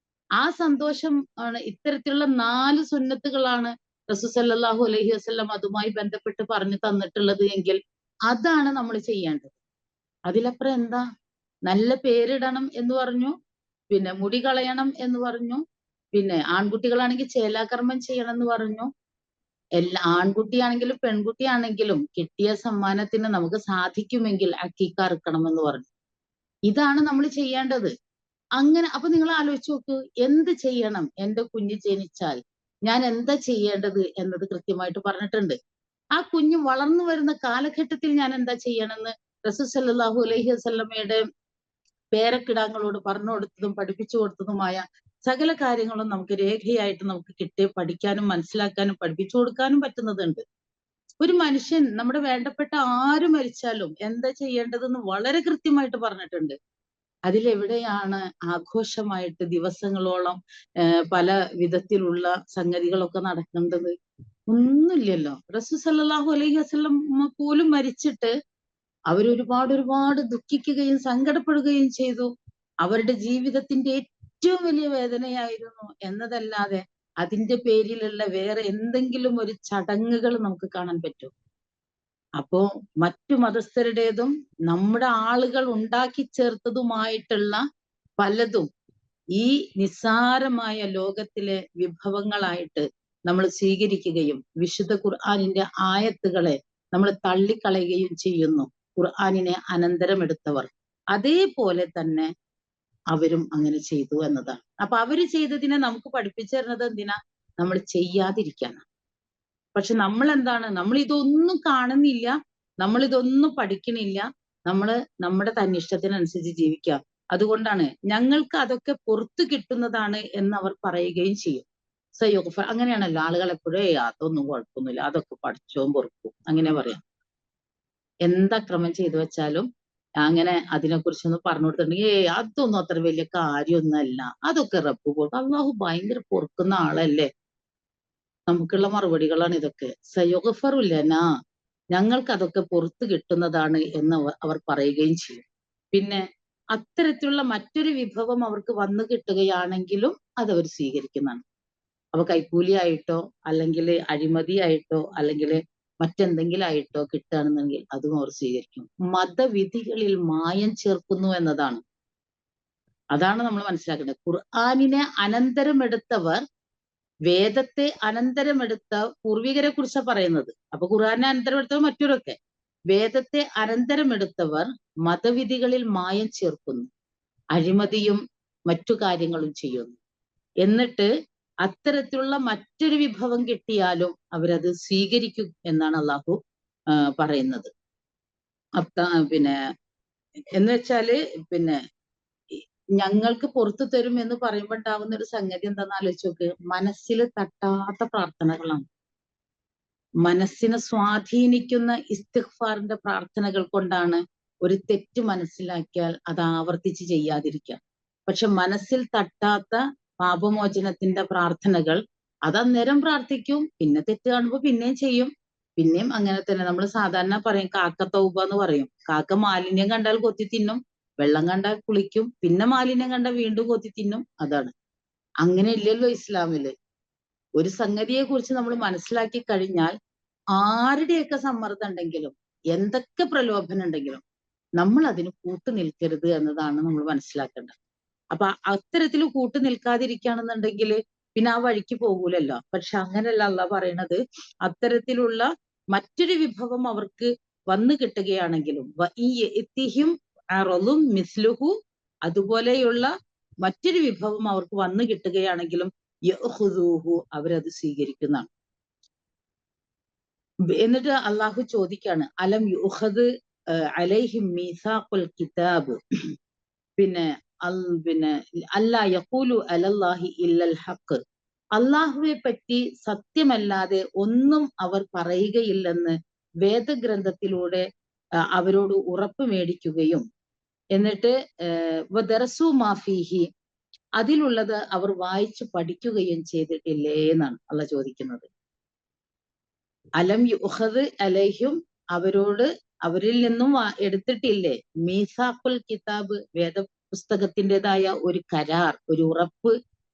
ആ സന്തോഷം ആണ് ഇത്തരത്തിലുള്ള 4 സുന്നത്തുകളാണ് റസൂൽ സല്ലല്ലാഹു അലൈഹി വസല്ലം അതുമായി ബന്ധപ്പെട്ട് പറഞ്ഞു തന്നിട്ടുള്ളത് എങ്കിൽ അതാണ് നമ്മൾ ചെയ്യേണ്ടത്. അതിലപ്പുറം എന്താ? നല്ല പേരിടണം എന്ന് പറഞ്ഞു, പിന്നെ മുടി കളയണം എന്ന് പറഞ്ഞു, പിന്നെ ആൺകുട്ടികളാണെങ്കിൽ ചേലാകർമ്മം ചെയ്യണം എന്ന് പറഞ്ഞു. ആൺകുട്ടിയാണെങ്കിലും പെൺകുട്ടിയാണെങ്കിലും കിട്ടിയ സമ്മാനത്തിന് നമുക്ക് സാധിക്കുമെങ്കിൽ അക്കീക്ക അറുക്കണം എന്ന് പറഞ്ഞു. ഇതാണ് നമ്മൾ ചെയ്യേണ്ടത്. അങ്ങനെ അപ്പൊ നിങ്ങൾ ആലോചിച്ച് നോക്കൂ, എന്ത് ചെയ്യണം എന്റെ കുഞ്ഞ് ജനിച്ചാൽ ഞാൻ എന്താ ചെയ്യേണ്ടത് എന്നത് കൃത്യമായിട്ട് പറഞ്ഞിട്ടുണ്ട്. ആ കുഞ്ഞ് വളർന്നു വരുന്ന കാലഘട്ടത്തിൽ ഞാൻ എന്താ ചെയ്യണമെന്ന് റസൂൽ സല്ലല്ലാഹു അലൈഹി വസല്ലമയുടെ പേരക്കിടാങ്ങളോട് പറഞ്ഞു കൊടുത്തതും പഠിപ്പിച്ചു കൊടുത്തതുമായ സകല കാര്യങ്ങളും നമുക്ക് രേഖയായിട്ട് നമുക്ക് പഠിക്കാനും മനസ്സിലാക്കാനും പഠിപ്പിച്ചു കൊടുക്കാനും പറ്റുന്നതുണ്ട്. ഒരു മനുഷ്യൻ നമ്മുടെ വേണ്ടപ്പെട്ട ആര് മരിച്ചാലും എന്താ ചെയ്യേണ്ടതെന്ന് വളരെ കൃത്യമായിട്ട് പറഞ്ഞിട്ടുണ്ട്. അതിലെവിടെയാണ് ആഘോഷമായിട്ട് ദിവസങ്ങളോളം പല വിധത്തിലുള്ള സംഗതികളൊക്കെ നടക്കേണ്ടത്? ഒന്നുമില്ലല്ലോ. റസൂൽ സല്ലല്ലാഹു അലൈഹി വസല്ലം പോലും മരിച്ചിട്ട് ഒരുപാട് ദുഃഖിക്കുകയും സങ്കടപ്പെടുകയും ചെയ്തു. അവരുടെ ജീവിതത്തിന്റെ ഏറ്റവും വലിയ വേദനയായിരുന്നു എന്നതല്ലാതെ അതിന്റെ പേരിലുള്ള വേറെ എന്തെങ്കിലും ഒരു ചടങ്ങുകൾ നമുക്ക് കാണാൻ പറ്റും? അപ്പോ മറ്റു മതസ്ഥരുടേതും നമ്മുടെ ആളുകൾ ഉണ്ടാക്കി ചേർത്തതുമായിട്ടുള്ള പലതും ഈ നിസ്സാരമായ ലോകത്തിലെ വിഭവങ്ങളായിട്ട് നമ്മൾ സ്വീകരിക്കുകയും വിശുദ്ധ ഖുർആനിന്റെ ആയത്തുകളെ നമ്മൾ തള്ളിക്കളയുകയും ചെയ്യുന്നു. ഖുർആനിനെ അനന്തരമെടുത്തവർ അതേപോലെ തന്നെ അവരും അങ്ങനെ ചെയ്തു എന്നതാണ്. അപ്പൊ അവര് ചെയ്തതിനെ നമുക്ക് പഠിപ്പിച്ചു തരുന്നത് എന്തിനാ? നമ്മൾ ചെയ്യാതിരിക്കാനാണ്. പക്ഷെ നമ്മൾ എന്താണ്? നമ്മൾ ഇതൊന്നും കാണുന്നില്ല, നമ്മൾ ഇതൊന്നും പഠിക്കണില്ല, നമ്മള് നമ്മുടെ തന്നിഷ്ടത്തിനനുസരിച്ച് ജീവിക്കുക. അതുകൊണ്ടാണ് ഞങ്ങൾക്ക് അതൊക്കെ പുറത്തു കിട്ടുന്നതാണ് എന്ന് അവർ പറയുകയും ചെയ്യും. സയുഗ്ഫർ. അങ്ങനെയാണല്ലോ ആളുകൾ എപ്പോഴും അതൊന്നും കുഴപ്പമൊന്നുമില്ല, അതൊക്കെ പഠിച്ചോൻ പൊറുക്കും അങ്ങനെ പറയാം. എന്തക്രമം ചെയ്തു വെച്ചാലും അങ്ങനെ അതിനെക്കുറിച്ചൊന്ന് പറഞ്ഞു കൊടുത്തിട്ടുണ്ടെങ്കിൽ അതൊന്നും അത്ര വലിയ കാര്യമൊന്നുമല്ല, അതൊക്കെ റബ്ബ് കൊടുക്കും, അള്ളാഹു ഭയങ്കര പൊറുക്കുന്ന ആളല്ലേ. നമുക്കുള്ള മറുപടികളാണ് ഇതൊക്കെ. സയുഗ്ഫറുലനാ, ഞങ്ങൾക്ക് അതൊക്കെ പുറത്തു കിട്ടുന്നതാണ് എന്ന് അവർ പറയുകയും ചെയ്യും. പിന്നെ അത്തരത്തിലുള്ള മറ്റൊരു വിഭവം അവർക്ക് വന്നു കിട്ടുകയാണെങ്കിലും അതവർ സ്വീകരിക്കുന്നതാണ്. അപ്പൊ കൈക്കൂലിയായിട്ടോ അല്ലെങ്കിൽ അഴിമതിയായിട്ടോ അല്ലെങ്കിൽ മറ്റെന്തെങ്കിലും ആയിട്ടോ കിട്ടുകയാണെന്നുണ്ടെങ്കിൽ അതും അവർ സ്വീകരിക്കും. മതവിധികളിൽ മായം ചേർക്കുന്നു എന്നതാണ്, അതാണ് നമ്മൾ മനസ്സിലാക്കേണ്ടത്. ഖുർആനിനെ അനന്തരമെടുത്തവർ, വേദത്തെ അനന്തരമെടുത്ത പൂർവികരെ കുറിച്ചാണ് പറയുന്നത്. അപ്പൊ ഖുർആനെ അനന്തരമെടുത്തവർ മറ്റൊരൊക്കെ, വേദത്തെ അനന്തരമെടുത്തവർ മതവിധികളിൽ മായം ചേർക്കുന്നു, അഴിമതിയും മറ്റു കാര്യങ്ങളും ചെയ്യുന്നു. എന്നിട്ട് അത്തരത്തിലുള്ള മറ്റൊരു വിഭവം കിട്ടിയാലും അവരത് സ്വീകരിക്കും എന്നാണ് അള്ളാഹു പറയുന്നത്. പിന്നെ എന്ന് വെച്ചാല് പിന്നെ ഞങ്ങൾക്ക് പുറത്തു തരും എന്ന് പറയുമ്പോൾ ഉണ്ടാകുന്ന ഒരു സംഗതി എന്താണെന്ന് ആലോചിച്ച് നോക്ക്. മനസ്സിൽ തട്ടാത്ത പ്രാർത്ഥനകളാണ്, മനസ്സിനെ സ്വാധീനിക്കുന്ന ഇസ്തിഗ്ഫാറിന്റെ പ്രാർത്ഥനകൾ കൊണ്ടാണ് ഒരു തെറ്റ് മനസ്സിലാക്കിയാൽ അത് ആവർത്തിച്ച് ചെയ്യാതിരിക്കുക. പക്ഷെ മനസ്സിൽ തട്ടാത്ത പാപമോചനത്തിന്റെ പ്രാർത്ഥനകൾ അത് അന്നേരം പ്രാർത്ഥിക്കും, പിന്നെ തെറ്റ് കാണുമ്പോൾ പിന്നെയും ചെയ്യും, പിന്നെയും അങ്ങനെ തന്നെ. നമ്മൾ സാധാരണ പറയും കാക്ക തൗബ എന്ന് പറയും. കാക്ക മാലിന്യം കണ്ടാൽ കൊത്തി തിന്നും, വെള്ളം കണ്ടാൽ കുളിക്കും, പിന്നെ മാലിന്യം കണ്ടാൽ വീണ്ടും കൊത്തി തിന്നും. അതാണ്. അങ്ങനെ ഇല്ലല്ലോ ഇസ്ലാമില്. ഒരു സംഗതിയെ കുറിച്ച് നമ്മൾ മനസ്സിലാക്കി കഴിഞ്ഞാൽ ആരുടെയൊക്കെ സമ്മർദ്ദം ഉണ്ടെങ്കിലും എന്തൊക്കെ പ്രലോഭനം ഉണ്ടെങ്കിലും നമ്മൾ അതിന് കൂട്ടു നിൽക്കരുത് എന്നതാണ് നമ്മൾ മനസ്സിലാക്കേണ്ടത്. അപ്പൊ അത്തരത്തിൽ കൂട്ടു നിൽക്കാതിരിക്കുകയാണെന്നുണ്ടെങ്കിൽ പിന്നെ ആ വഴിക്ക് പോകൂലല്ലോ. പക്ഷെ അങ്ങനെയല്ല അള്ളാഹ് പറയണത്. അത്തരത്തിലുള്ള മറ്റൊരു വിഭവം അവർക്ക് വന്നു കിട്ടുകയാണെങ്കിലും മിസ്ലുഹു, അതുപോലെയുള്ള മറ്റൊരു വിഭവം അവർക്ക് വന്നു കിട്ടുകയാണെങ്കിലും യഖുദൂഹു, അവരത് സ്വീകരിക്കുന്നതാണ്. എന്നിട്ട് അള്ളാഹു ചോദിക്കാണ്, അലം യുഖദ് അലൈഹിം മീസാഖുൽ കിതാബ്, പിന്നെ അല്ലാ യഖൂലു അലല്ലാഹി ഇല്ലൽ ഹഖ്, അള്ളാഹുവെ പറ്റി സത്യമല്ലാതെ ഒന്നും അവർ പറയുകയില്ലെന്ന് വേദഗ്രന്ഥത്തിലൂടെ അവരോട് ഉറപ്പ് മേടിക്കുകയും എന്നിട്ട് വദറസു മാഫീഹി, അതിലുള്ളത് അവർ വായിച്ചു പഠിക്കുകയും ചെയ്തിട്ടില്ലേ എന്നാണ് അള്ളാഹ് ചോദിക്കുന്നത്. അലം യുഖദ് അലൈഹിം, അവരോട് അവരിൽ നിന്നും എടുത്തിട്ടില്ലേ മീസാഖുൽ കിതാബ്, വേദപുസ്തകത്തിൻ്റെതായ ഒരു കരാർ, ഒരു ഉറപ്പ്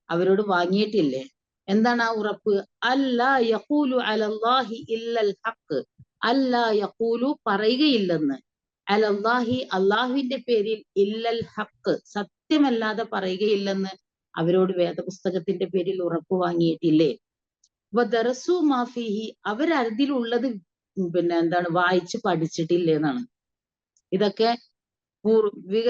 അവരോട് വാങ്ങിയിട്ടില്ലേ? എന്താണ് ആ ഉറപ്പ്? അല്ലാ യഖൂലു അലല്ലാഹി ഇല്ലൽ ഹഖ്, അല്ലാ യഖൂലു പറയുകയില്ലെന്ന്, അലല്ലാഹി അള്ളാഹുവിന്റെ പേരിൽ ഇല്ലൽ ഹഖ് സത്യമല്ലാതെ പറയുകയില്ലെന്ന് അവരോട് വേദപുസ്തകത്തിന്റെ പേരിൽ ഉറപ്പ് വാങ്ങിയിട്ടില്ലേ? വദറസു മാഫിഹി, അവരതിലുള്ളത് വായിച്ച് പഠിച്ചിട്ടില്ലേ എന്നാണ്. ഇതൊക്കെ പൂർവിക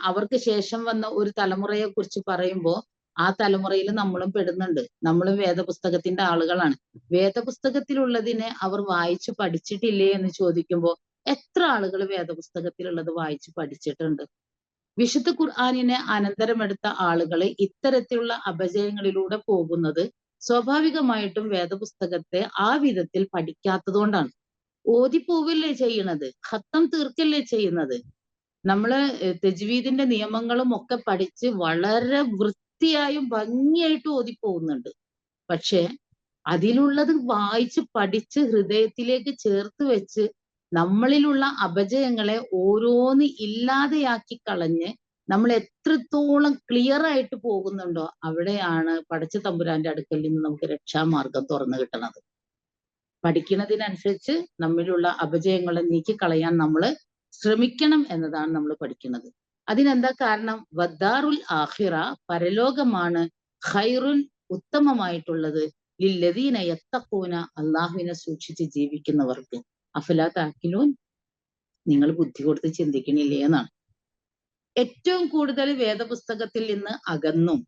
അവർക്ക് ശേഷം വന്ന ഒരു തലമുറയെ കുറിച്ച് പറയുമ്പോൾ ആ തലമുറയിൽ നമ്മളും പെടുന്നുണ്ട്. നമ്മളും വേദപുസ്തകത്തിന്റെ ആളുകളാണ്. വേദപുസ്തകത്തിലുള്ളതിനെ അവർ വായിച്ചു പഠിച്ചിട്ടില്ലേ എന്ന് ചോദിക്കുമ്പോൾ എത്ര ആളുകൾ വേദപുസ്തകത്തിലുള്ളത് വായിച്ചു പഠിച്ചിട്ടുണ്ട്? വിശുദ്ധ ഖുർആനിനെ അനന്തരമെടുത്ത ആളുകൾ ഇത്തരത്തിലുള്ള അപജയങ്ങളിലൂടെ പോകുന്നത് സ്വാഭാവികമായിട്ടും വേദപുസ്തകത്തെ ആ വിധത്തിൽ പഠിക്കാത്തതുകൊണ്ടാണ്. ഓതിപ്പോവല്ലേ ചെയ്യണത്, ഖത്തം തീർക്കല്ലേ ചെയ്യുന്നത്. നമ്മള് തജ്വീദിന്റെ നിയമങ്ങളും ഒക്കെ പഠിച്ച് വളരെ വൃത്തിയായും ഭംഗിയായിട്ട് ഓതിപ്പോകുന്നുണ്ട്. പക്ഷെ അതിലുള്ളത് വായിച്ച് പഠിച്ച് ഹൃദയത്തിലേക്ക് ചേർത്ത് വെച്ച് നമ്മളിലുള്ള അപജയങ്ങളെ ഓരോന്ന് ഇല്ലാതെയാക്കി കളഞ്ഞ് നമ്മൾ എത്രത്തോളം ക്ലിയർ ആയിട്ട് പോകുന്നുണ്ടോ അവിടെയാണ് പടച്ച തമ്പുരാന്റെ അടുക്കൽ നിന്ന് നമുക്ക് രക്ഷാമാർഗം തുറന്നു കിട്ടുന്നത്. പഠിക്കുന്നതിനനുസരിച്ച് നമ്മിലുള്ള അപജയങ്ങളെ നീക്കിക്കളയാൻ നമ്മൾ ശ്രമിക്കണം എന്നതാണ് നമ്മൾ പഠിക്കുന്നത്. അതിനെന്താ കാരണം? വദ്ദാറുൽ ആഖിറ, പരലോകമാണ് ഖൈറുൻ, ഉത്തമമായിട്ടുള്ളത്, ലില്ലദീന യത്തഖൂന, അള്ളാഹുവിനെ സൂക്ഷിച്ച് ജീവിക്കുന്നവർക്ക്. അഫലാ തഅഖിലൂൻ, നിങ്ങൾ ബുദ്ധി കൊടുത്ത് ചിന്തിക്കണില്ലേ എന്നാണ്. ഏറ്റവും കൂടുതൽ വേദപുസ്തകത്തിൽ നിന്ന് അകന്നും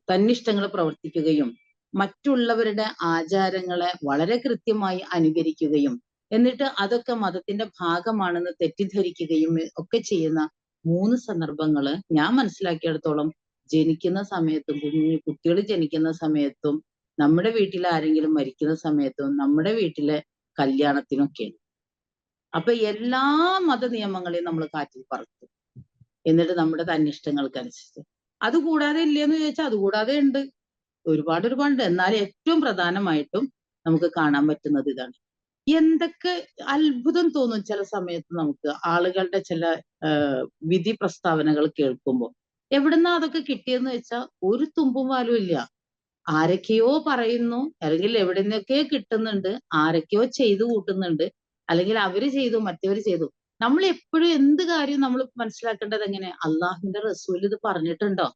തന്നിഷ്ടങ്ങൾ പ്രവർത്തിക്കുകയും മറ്റുള്ളവരുടെ ആചാരങ്ങളെ വളരെ കൃത്യമായി അനുകരിക്കുകയും എന്നിട്ട് അതൊക്കെ മതത്തിന്റെ ഭാഗമാണെന്ന് തെറ്റിദ്ധരിക്കുകയും ഒക്കെ ചെയ്യുന്ന 3 സന്ദർഭങ്ങള് ഞാൻ മനസ്സിലാക്കിയിടത്തോളം ജനിക്കുന്ന സമയത്തും കുട്ടികൾ ജനിക്കുന്ന സമയത്തും നമ്മുടെ വീട്ടിൽ ആരെങ്കിലും മരിക്കുന്ന സമയത്തും നമ്മുടെ വീട്ടിലെ കല്യാണത്തിനൊക്കെയാണ്. അപ്പൊ എല്ലാ മത നിയമങ്ങളെയും നമ്മൾ കാറ്റിൽ പറത്തും. എന്നിട്ട് നമ്മുടെ തന്നിഷ്ടങ്ങൾക്കനുസരിച്ച്. അതുകൂടാതെ ഇല്ലയെന്ന് ചോദിച്ചാൽ അതുകൂടാതെ ഉണ്ട്. ഒരുപാടുണ്ട്. എന്നാൽ ഏറ്റവും പ്രധാനമായിട്ടും നമുക്ക് കാണാൻ പറ്റുന്നത് ഇതാണ്. എന്തൊക്കെ അത്ഭുതം തോന്നും ചില സമയത്ത് നമുക്ക് ആളുകളുടെ ചില വിധി പ്രസ്താവനകൾ കേൾക്കുമ്പോൾ. എവിടുന്നാ അതൊക്കെ കിട്ടിയെന്ന് വെച്ചാൽ ഒരു തുമ്പും വാലും ഇല്ല. ആരൊക്കെയോ പറയുന്നു, അല്ലെങ്കിൽ എവിടെ നിന്നൊക്കെ കിട്ടുന്നുണ്ട്, ആരൊക്കെയോ ചെയ്തു കൂട്ടുന്നുണ്ട്, അല്ലെങ്കിൽ അവര് ചെയ്തു മറ്റവര് ചെയ്തു. നമ്മൾ എപ്പോഴും എന്ത് കാര്യം നമ്മൾ മനസ്സിലാക്കേണ്ടത് എങ്ങനെ? അള്ളാഹുവിന്റെ റസൂൽ ഇത് പറഞ്ഞിട്ടുണ്ടോ?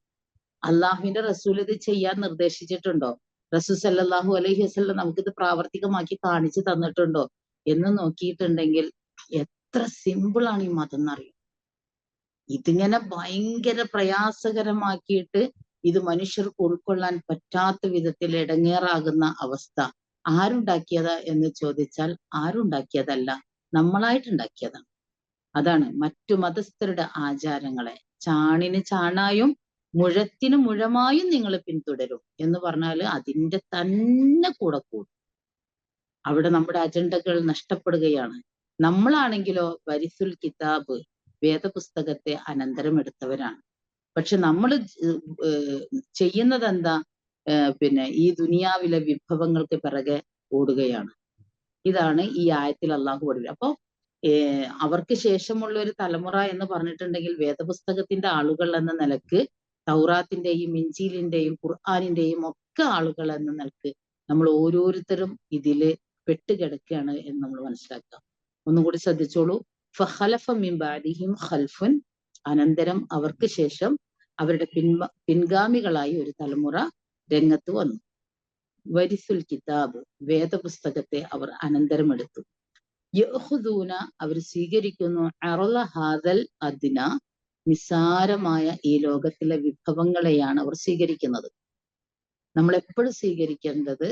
അള്ളാഹുവിന്റെ റസൂൽ ഇത് ചെയ്യാൻ നിർദ്ദേശിച്ചിട്ടുണ്ടോ? റസൂൽ സല്ലല്ലാഹു അലൈഹി വസല്ലം നമുക്കിത് പ്രാവർത്തികമാക്കി കാണിച്ചു തന്നിട്ടുണ്ടോ എന്ന് നോക്കിയിട്ടുണ്ടെങ്കിൽ എത്ര സിമ്പിൾ ആണ് ഈ മതം എന്നറിയും. ഇതിങ്ങനെ ഭയങ്കര പ്രയാസകരമാക്കിയിട്ട് ഇത് മനുഷ്യർക്ക് ഉൾക്കൊള്ളാൻ പറ്റാത്ത വിധത്തിൽ ഇടങ്ങേറാകുന്ന അവസ്ഥ ആരുണ്ടാക്കിയതാ എന്ന് ചോദിച്ചാൽ ആരുണ്ടാക്കിയതല്ല, നമ്മളായിട്ടുണ്ടാക്കിയതാണ്. അതാണ് മറ്റു മതസ്ഥരുടെ ആചാരങ്ങളെ ചാണിന് ചാണായും മുഴത്തിന് മുഴമായും നിങ്ങൾ പിന്തുടരും എന്ന് പറഞ്ഞാല് അതിന്റെ തന്നെ കൂടെ കൂടും. അവിടെ നമ്മുടെ അജണ്ടകൾ നഷ്ടപ്പെടുകയാണ്. നമ്മളാണെങ്കിലോ വരിസുൽ കിതാബ് വേദപുസ്തകത്തെ അനന്തരം എടുത്തവരാണ്. പക്ഷെ നമ്മൾ ചെയ്യുന്നത് എന്താ? പിന്നെ ഈ ദുനിയാവിലെ വിഭവങ്ങൾക്ക് പിറകെ ഓടുകയാണ്. ഇതാണ് ഈ ആയത്തിൽ അള്ളാഹു പഠിപ്പിക്കുക. അപ്പൊ അവർക്ക് ശേഷമുള്ള ഒരു തലമുറ എന്ന് പറഞ്ഞിട്ടുണ്ടെങ്കിൽ വേദപുസ്തകത്തിന്റെ ആളുകൾ എന്ന നിലക്ക് തൗറാത്തിന്റെയും ഇഞ്ചീലിന്റെയും ഖുർആനിന്റെയും ഒക്കെ ആളുകൾ എന്ന നിലക്ക് നമ്മൾ ഓരോരുത്തരും ഇതില് പെട്ടുകിടക്കുകയാണ് എന്ന് നമ്മൾ മനസ്സിലാക്കുക. ഒന്നും കൂടി ശ്രദ്ധിച്ചോളൂ. ഫഖലഫ മിൻ ബഅദിഹിം ഖൽഫുൻ, അനന്തരം അവർക്ക് ശേഷം അവരുടെ പിൻഗാമികളായി ഒരു തലമുറ രംഗത്ത് വന്നു. വരിസുൽ കിതാബ്, വേദപുസ്തകത്തെ അവർ അനന്തരം എടുത്തു. യഖുദൂന, അവർ സ്വീകരിക്കുന്നു, അറള ഹാദൽ അദ്ന, നിസ്സാരമായ ഈ ലോകത്തിലെ വിഭവങ്ങളെയാണ് അവർ സ്വീകരിക്കുന്നത്. നമ്മൾ എപ്പോഴും സ്വീകരിക്കേണ്ടത്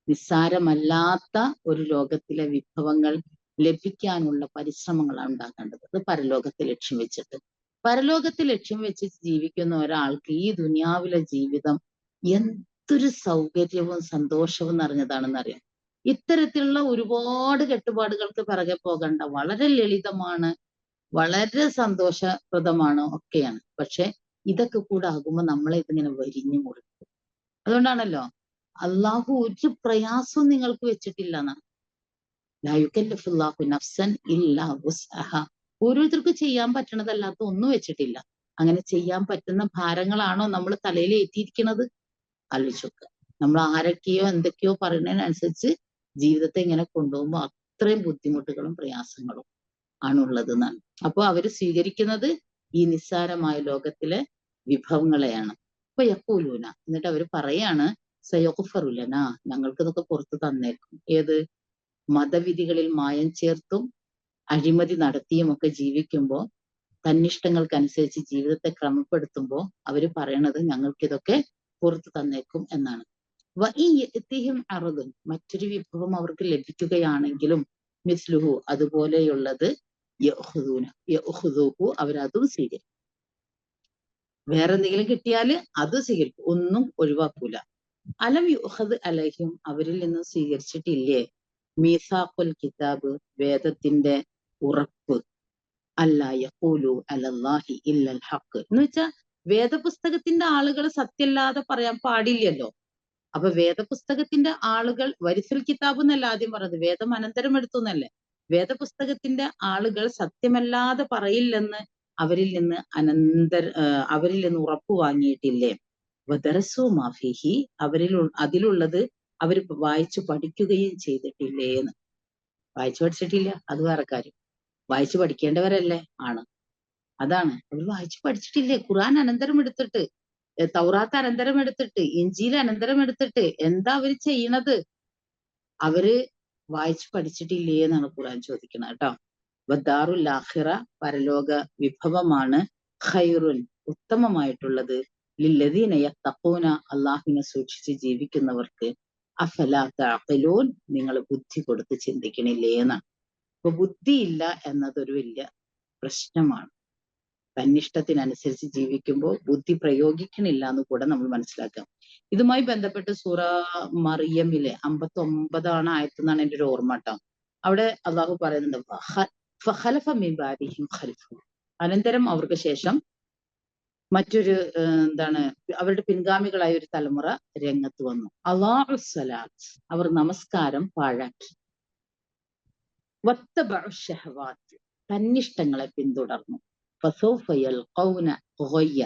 നിസ്സാരമല്ലാത്ത ഒരു ലോകത്തിലെ വിഭവങ്ങൾ ലഭിക്കാനുള്ള പരിശ്രമങ്ങളാണ് ഉണ്ടാക്കേണ്ടത്. അത് പരലോകത്തെ ലക്ഷ്യം വെച്ചിട്ട്. പരലോകത്തെ ലക്ഷ്യം വെച്ച് ജീവിക്കുന്ന ഒരാൾക്ക് ഈ ദുനിയാവിലെ ജീവിതം എന്തൊരു സൗകര്യവും സന്തോഷവും നിറഞ്ഞതാണെന്ന് അറിയാം. ഇത്തരത്തിലുള്ള ഒരുപാട് കെട്ടുപാടുകൾക്ക് പിറകെ പോകണ്ട, വളരെ ലളിതമാണ്, വളരെ സന്തോഷപ്രദമാണ്, ഒക്കെയാണ്. പക്ഷെ ഇതൊക്കെ കൂടെ ആകുമ്പോൾ നമ്മളെ ഇതിങ്ങനെ വരിഞ്ഞു മുറിക്കും. അതുകൊണ്ടാണല്ലോ അള്ളാഹു ഒരു പ്രയാസവും നിങ്ങൾക്ക് വെച്ചിട്ടില്ല എന്നാണ്. ലാ യുകല്ലിഫുല്ലാഹു നഫ്സൻ ഇല്ലാ വുസ്അഹ. ഓരോരുത്തർക്കും ചെയ്യാൻ പറ്റണതല്ലാത്ത ഒന്നും വെച്ചിട്ടില്ല. അങ്ങനെ ചെയ്യാൻ പറ്റുന്ന ഭാരങ്ങളാണോ നമ്മൾ തലയിൽ ഏറ്റിയിരിക്കുന്നത്? ആലോചിച്ചോക്കുക. നമ്മൾ ആരൊക്കെയോ എന്തൊക്കെയോ പറയുന്നതിനനുസരിച്ച് ജീവിതത്തെ ഇങ്ങനെ കൊണ്ടുപോകുമ്പോൾ അത്രയും ബുദ്ധിമുട്ടുകളും പ്രയാസങ്ങളും ആണുള്ളത് എന്നാണ്. അപ്പോൾ അവര് സ്വീകരിക്കുന്നത് ഈ നിസ്സാരമായ ലോകത്തിലെ വിഭവങ്ങളെയാണ്. അപ്പൊ യഖൂലൂന, എന്നിട്ട് അവര് പറയാണ് സയഗ്ഫറു ലനാ, ഞങ്ങൾക്ക് ഇതൊക്കെ പുറത്തു തന്നേക്കും. ഏത്? മതവിധികളിൽ മായം ചേർത്തും അഴിമതി നടത്തിയും ഒക്കെ ജീവിക്കുമ്പോൾ, തന്നിഷ്ടങ്ങൾക്കനുസരിച്ച് ജീവിതത്തെ ക്രമപ്പെടുത്തുമ്പോൾ അവര് പറയണത് ഞങ്ങൾക്കിതൊക്കെ പുറത്തു തന്നേക്കും എന്നാണ്. അറുതും, മറ്റൊരു വിഭവം അവർക്ക് ലഭിക്കുകയാണെങ്കിലും മിസ്ലുഹു, അതുപോലെയുള്ളത് യഖുദൂഹു, അവരതും സ്വീകരിക്കും. വേറെ എന്തെങ്കിലും കിട്ടിയാല് അത് സ്വീകരിക്കും, ഒന്നും ഒഴിവാക്കൂല. അലം യുഖദ് അലൈഹിം, അവരിൽ നിന്ന് സ്വീകരിച്ചിട്ടില്ലേ മീസാഖുൽ കിതാബ്, വേദത്തിന്റെ ഉറപ്പ്, അല്ലാ യഖൂലു അലല്ലാഹി ഇല്ലൽ ഹഖ്, എന്ന് വെച്ചാൽ വേദപുസ്തകത്തിന്റെ ആളുകൾ സത്യല്ലാതെ പറയാൻ പാടില്ലല്ലോ. അപ്പൊ വേദപുസ്തകത്തിന്റെ ആളുകൾ, വരിസുൽ കിതാബ് എന്നല്ല ആദ്യം പറഞ്ഞത്, വേദം അനന്തരം എടുത്തു എന്നല്ലേ. വേദപുസ്തകത്തിന്റെ ആളുകൾ സത്യമല്ലാതെ പറയില്ലെന്ന് അവരിൽ നിന്ന് ഉറപ്പ് വാങ്ങിയിട്ടില്ലേ? വദറസു മാഫിഹി, അതിലുള്ളത് അവർ വായിച്ചു പഠിക്കുകയും ചെയ്തിട്ടില്ലേന്ന്. വായിച്ചു പഠിച്ചിട്ടില്ല, അത് വേറെ കാര്യം. വായിച്ചു പഠിക്കേണ്ടവരല്ലേ? ആണ്. അതാണ്, അവർ വായിച്ചു പഠിച്ചിട്ടില്ലേ? ഖുർആൻ അനന്തരം എടുത്തിട്ട്, തൗറാത്ത് അനന്തരം എടുത്തിട്ട്, ഇഞ്ചീൽ അനന്തരം എടുത്തിട്ട് എന്താ അവര് ചെയ്യണത്? അവര് വായിച്ചു പഠിച്ചിട്ടില്ലേ എന്നാണ് ഖുർആൻ ചോദിക്കുന്നത് കേട്ടോ. വദ്ദാറുൽ ആഖിറ, പരലോക വിഭവമാണ്, ഖൈറുൻ, ഉത്തമമായിട്ടുള്ളത്, ലില്ലദീന യത്തഖൂന, അല്ലാഹുവിനെ സൂക്ഷിച്ച് ജീവിക്കുന്നവർക്ക്, അഫലാ തഅഖിലൂൻ, നിങ്ങൾ ബുദ്ധി കൊടുത്ത് ചിന്തിക്കണില്ലേ എന്നാണ്. അപ്പൊ ബുദ്ധിയില്ല എന്നതൊരു വലിയ പ്രശ്നമാണ്. തന്നിഷ്ടത്തിനനുസരിച്ച് ജീവിക്കുമ്പോൾ ബുദ്ധി പ്രയോഗിക്കണില്ല എന്ന് കൂടെ നമ്മൾ മനസ്സിലാക്കാം. ഇതുമായി ബന്ധപ്പെട്ട് സൂറ മറിയമിലെ 59 ആയത്തെന്നാണ് എൻ്റെ ഒരു ഓർമ്മ ട്ടോ. അവിടെ അള്ളാഹു പറയുന്നുണ്ട് ഫഖലഫ മിൻ ബഅദിഹിം ഖൽഫുൻ. അനന്തരം അവർക്ക് ശേഷം മറ്റൊരു എന്താണ് അവരുടെ പിൻഗാമികളായ ഒരു തലമുറ രംഗത്ത് വന്നു. അള്ളാഹുസ്സലാത്ത്, അവർ നമസ്കാരം പാഴാക്കി. വത്തബഉ ശഹവാത്ത്, തന്നിഷ്ടങ്ങളെ പിന്തുടർന്നു. ഫസൗഫ യൽഖൗന ഗയ്യ,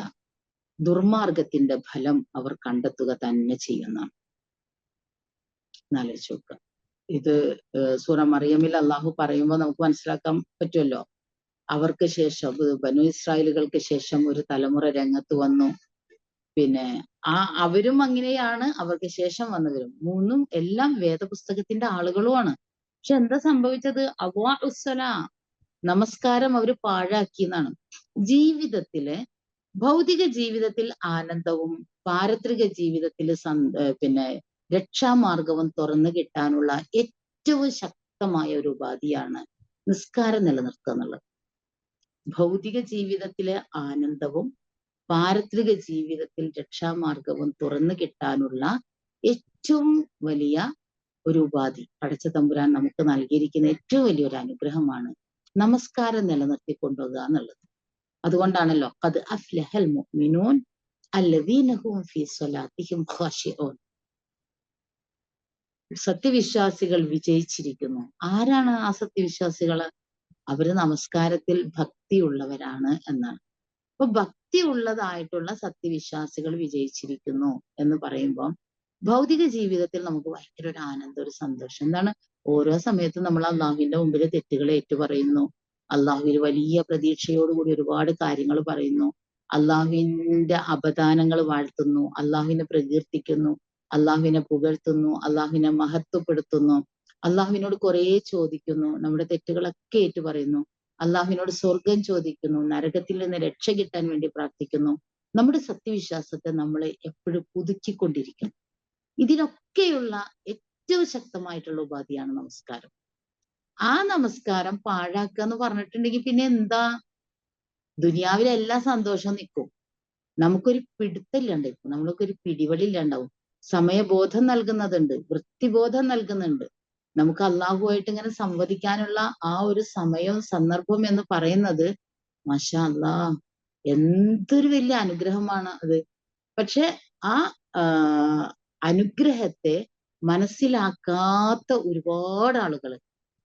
ദുർമാർഗത്തിന്റെ ഫലം അവർ കണ്ടെത്തുക തന്നെ ചെയ്യുന്നതാണ്. എന്നാലോചിച്ച് നോക്കുക. ഇത് സൂറ മറിയമിൽ അള്ളാഹു പറയുമ്പോൾ നമുക്ക് മനസ്സിലാക്കാൻ പറ്റുമല്ലോ. അവർക്ക് ശേഷം ബനു ഇസ്രായേലുകൾക്ക് ശേഷം ഒരു തലമുറ രംഗത്ത് വന്നു. പിന്നെ അവരും അങ്ങനെയാണ്, അവർക്ക് ശേഷം വന്നവരും മൂന്നും എല്ലാം വേദപുസ്തകത്തിന്റെ ആളുകളുമാണ്. പക്ഷെ എന്താ സംഭവിച്ചത്? നമസ്കാരം അവര് പാഴാക്കി എന്നാണ്. ജീവിതത്തില് ഭൗതിക ജീവിതത്തിൽ ആനന്ദവും പാരത്രിക ജീവിതത്തിൽ പിന്നെ രക്ഷാമാർഗവും തുറന്നു കിട്ടാനുള്ള ഏറ്റവും ശക്തമായ ഒരു ഉപാധിയാണ് നിസ്കാരം നിലനിർത്തുക എന്നുള്ളത്. ഭൗതിക ജീവിതത്തിലെ ആനന്ദവും പാരത്രിക ജീവിതത്തിൽ രക്ഷാമാർഗവും തുറന്നു കിട്ടാനുള്ള ഏറ്റവും വലിയ ഒരു ഉപാധി പടച്ച തമ്പുരാൻ നമുക്ക് നൽകിയിരിക്കുന്ന ഏറ്റവും വലിയൊരു അനുഗ്രഹമാണ് നമസ്കാരം നിലനിർത്തിക്കൊണ്ടുപോകുക എന്നുള്ളത്. അതുകൊണ്ടാണല്ലോ ഖദ് അഫ്ലഹൽ മുഅ്മിനൂൻ അല്ലദീന ഹും ഫീ സ്വലാത്തിഹിം ഖാശിഊൻ. സത്യവിശ്വാസികൾ വിജയിച്ചിരിക്കുന്നു. ആരാണ് ആ സത്യവിശ്വാസികള്? അവര് നമസ്കാരത്തിൽ ഭക്തിയുള്ളവരാണ് എന്നാണ്. അപ്പൊ ഭക്തിയുള്ളതായിട്ടുള്ള സത്യവിശ്വാസികൾ വിജയിച്ചിരിക്കുന്നു എന്ന് പറയുമ്പോൾ ഭൗതിക ജീവിതത്തിൽ നമുക്ക് ഭയങ്കര ഒരു ആനന്ദം, ഒരു സന്തോഷം. എന്താണ്? ഓരോ സമയത്തും നമ്മൾ അള്ളാഹുവിന്റെ മുമ്പിൽ തെറ്റുകളെ ഏറ്റുപറയുന്നു. അള്ളാഹുവിൽ വലിയ പ്രതീക്ഷയോടുകൂടി ഒരുപാട് കാര്യങ്ങൾ പറയുന്നു. അള്ളാഹുവിന്റെ അപദാനങ്ങൾ വാഴ്ത്തുന്നു, അള്ളാഹുവിനെ പ്രകീർത്തിക്കുന്നു, അള്ളാഹുവിനെ പുകഴ്ത്തുന്നു, അള്ളാഹുവിനെ മഹത്വപ്പെടുത്തുന്നു, അള്ളാഹുവിനോട് കുറെ ചോദിക്കുന്നു, നമ്മുടെ തെറ്റുകളൊക്കെ ഏറ്റുപറയുന്നു, അള്ളാഹുവിനോട് സ്വർഗം ചോദിക്കുന്നു, നരകത്തിൽ നിന്ന് രക്ഷ കിട്ടാൻ വേണ്ടി പ്രാർത്ഥിക്കുന്നു. നമ്മുടെ സത്യവിശ്വാസത്തെ നമ്മൾ എപ്പോഴും പുതുക്കിക്കൊണ്ടിരിക്കും. ഇതിനൊക്കെയുള്ള ഏറ്റവും ശക്തമായിട്ടുള്ള ഉപാധിയാണ് നമസ്കാരം. ആ നമസ്കാരം പാഴാക്കുക എന്ന് പറഞ്ഞിട്ടുണ്ടെങ്കിൽ പിന്നെ എന്താ? ദുനിയാവിലെ എല്ലാ സന്തോഷവും നിൽക്കും. നമുക്കൊരു പിടുത്തമില്ലാണ്ടായിരിക്കും, നമ്മൾക്കൊരു പിടിവലില്ലാണ്ടാവും. സമയബോധം നൽകുന്നതുണ്ട്, വൃത്തിബോധം നൽകുന്നുണ്ട്. നമുക്ക് അള്ളാഹുവായിട്ട് ഇങ്ങനെ സംവദിക്കാനുള്ള ആ ഒരു സമയവും സന്ദർഭവും എന്ന് പറയുന്നത് മാഷാ അല്ലാ എന്തൊരു വലിയ അനുഗ്രഹമാണ് അത്. പക്ഷെ ആ അനുഗ്രഹത്തെ മനസ്സിലാക്കാത്ത ഒരുപാട് ആളുകൾ,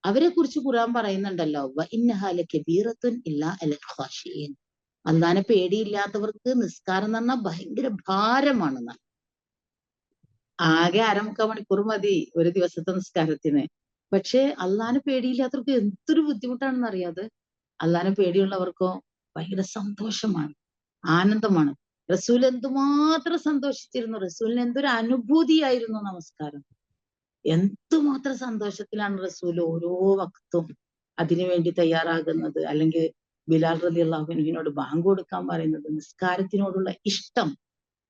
അവരെ കുറിച്ച് ഖുർആൻ പറയുന്നുണ്ടല്ലോ, വഇന്നഹാ ലകബീറത്തുൻ ഇല്ലാ അലൽ ഖാശിഈൻ. അല്ലാഹനെ പേടിയില്ലാത്തവർക്ക് നിസ്കാരം എന്ന് പറഞ്ഞാൽ ഭയങ്കര ഭാരമാണെന്നാണ്. ആകെ 1/4 മണിക്കൂർ മതി ഒരു ദിവസത്തെ നിസ്കാരത്തിന്. പക്ഷെ അല്ലാഹനെ പേടിയില്ലാത്തവർക്ക് എന്തൊരു ബുദ്ധിമുട്ടാണെന്ന് അറിയാതെ. അല്ലാഹനെ പേടിയുള്ളവർക്കോ ഭയങ്കര സന്തോഷമാണ്, ആനന്ദമാണ്. റസൂൽ എന്തുമാത്രം സന്തോഷിച്ചിരുന്നു, റസൂലിന് എന്തൊരു അനുഭൂതിയായിരുന്നു നമസ്കാരം. എന്തുമാത്രം സന്തോഷത്തിലാണ് റസൂൽ ഓരോ വക്തും അതിനുവേണ്ടി തയ്യാറാകുന്നത്. അല്ലെങ്കിൽ ബിലാൽ റളിയല്ലാഹു അൻഹുവിനോട് ബാങ്ക് കൊടുക്കാൻ പറയുന്നത്, നിസ്കാരത്തിനോടുള്ള ഇഷ്ടം,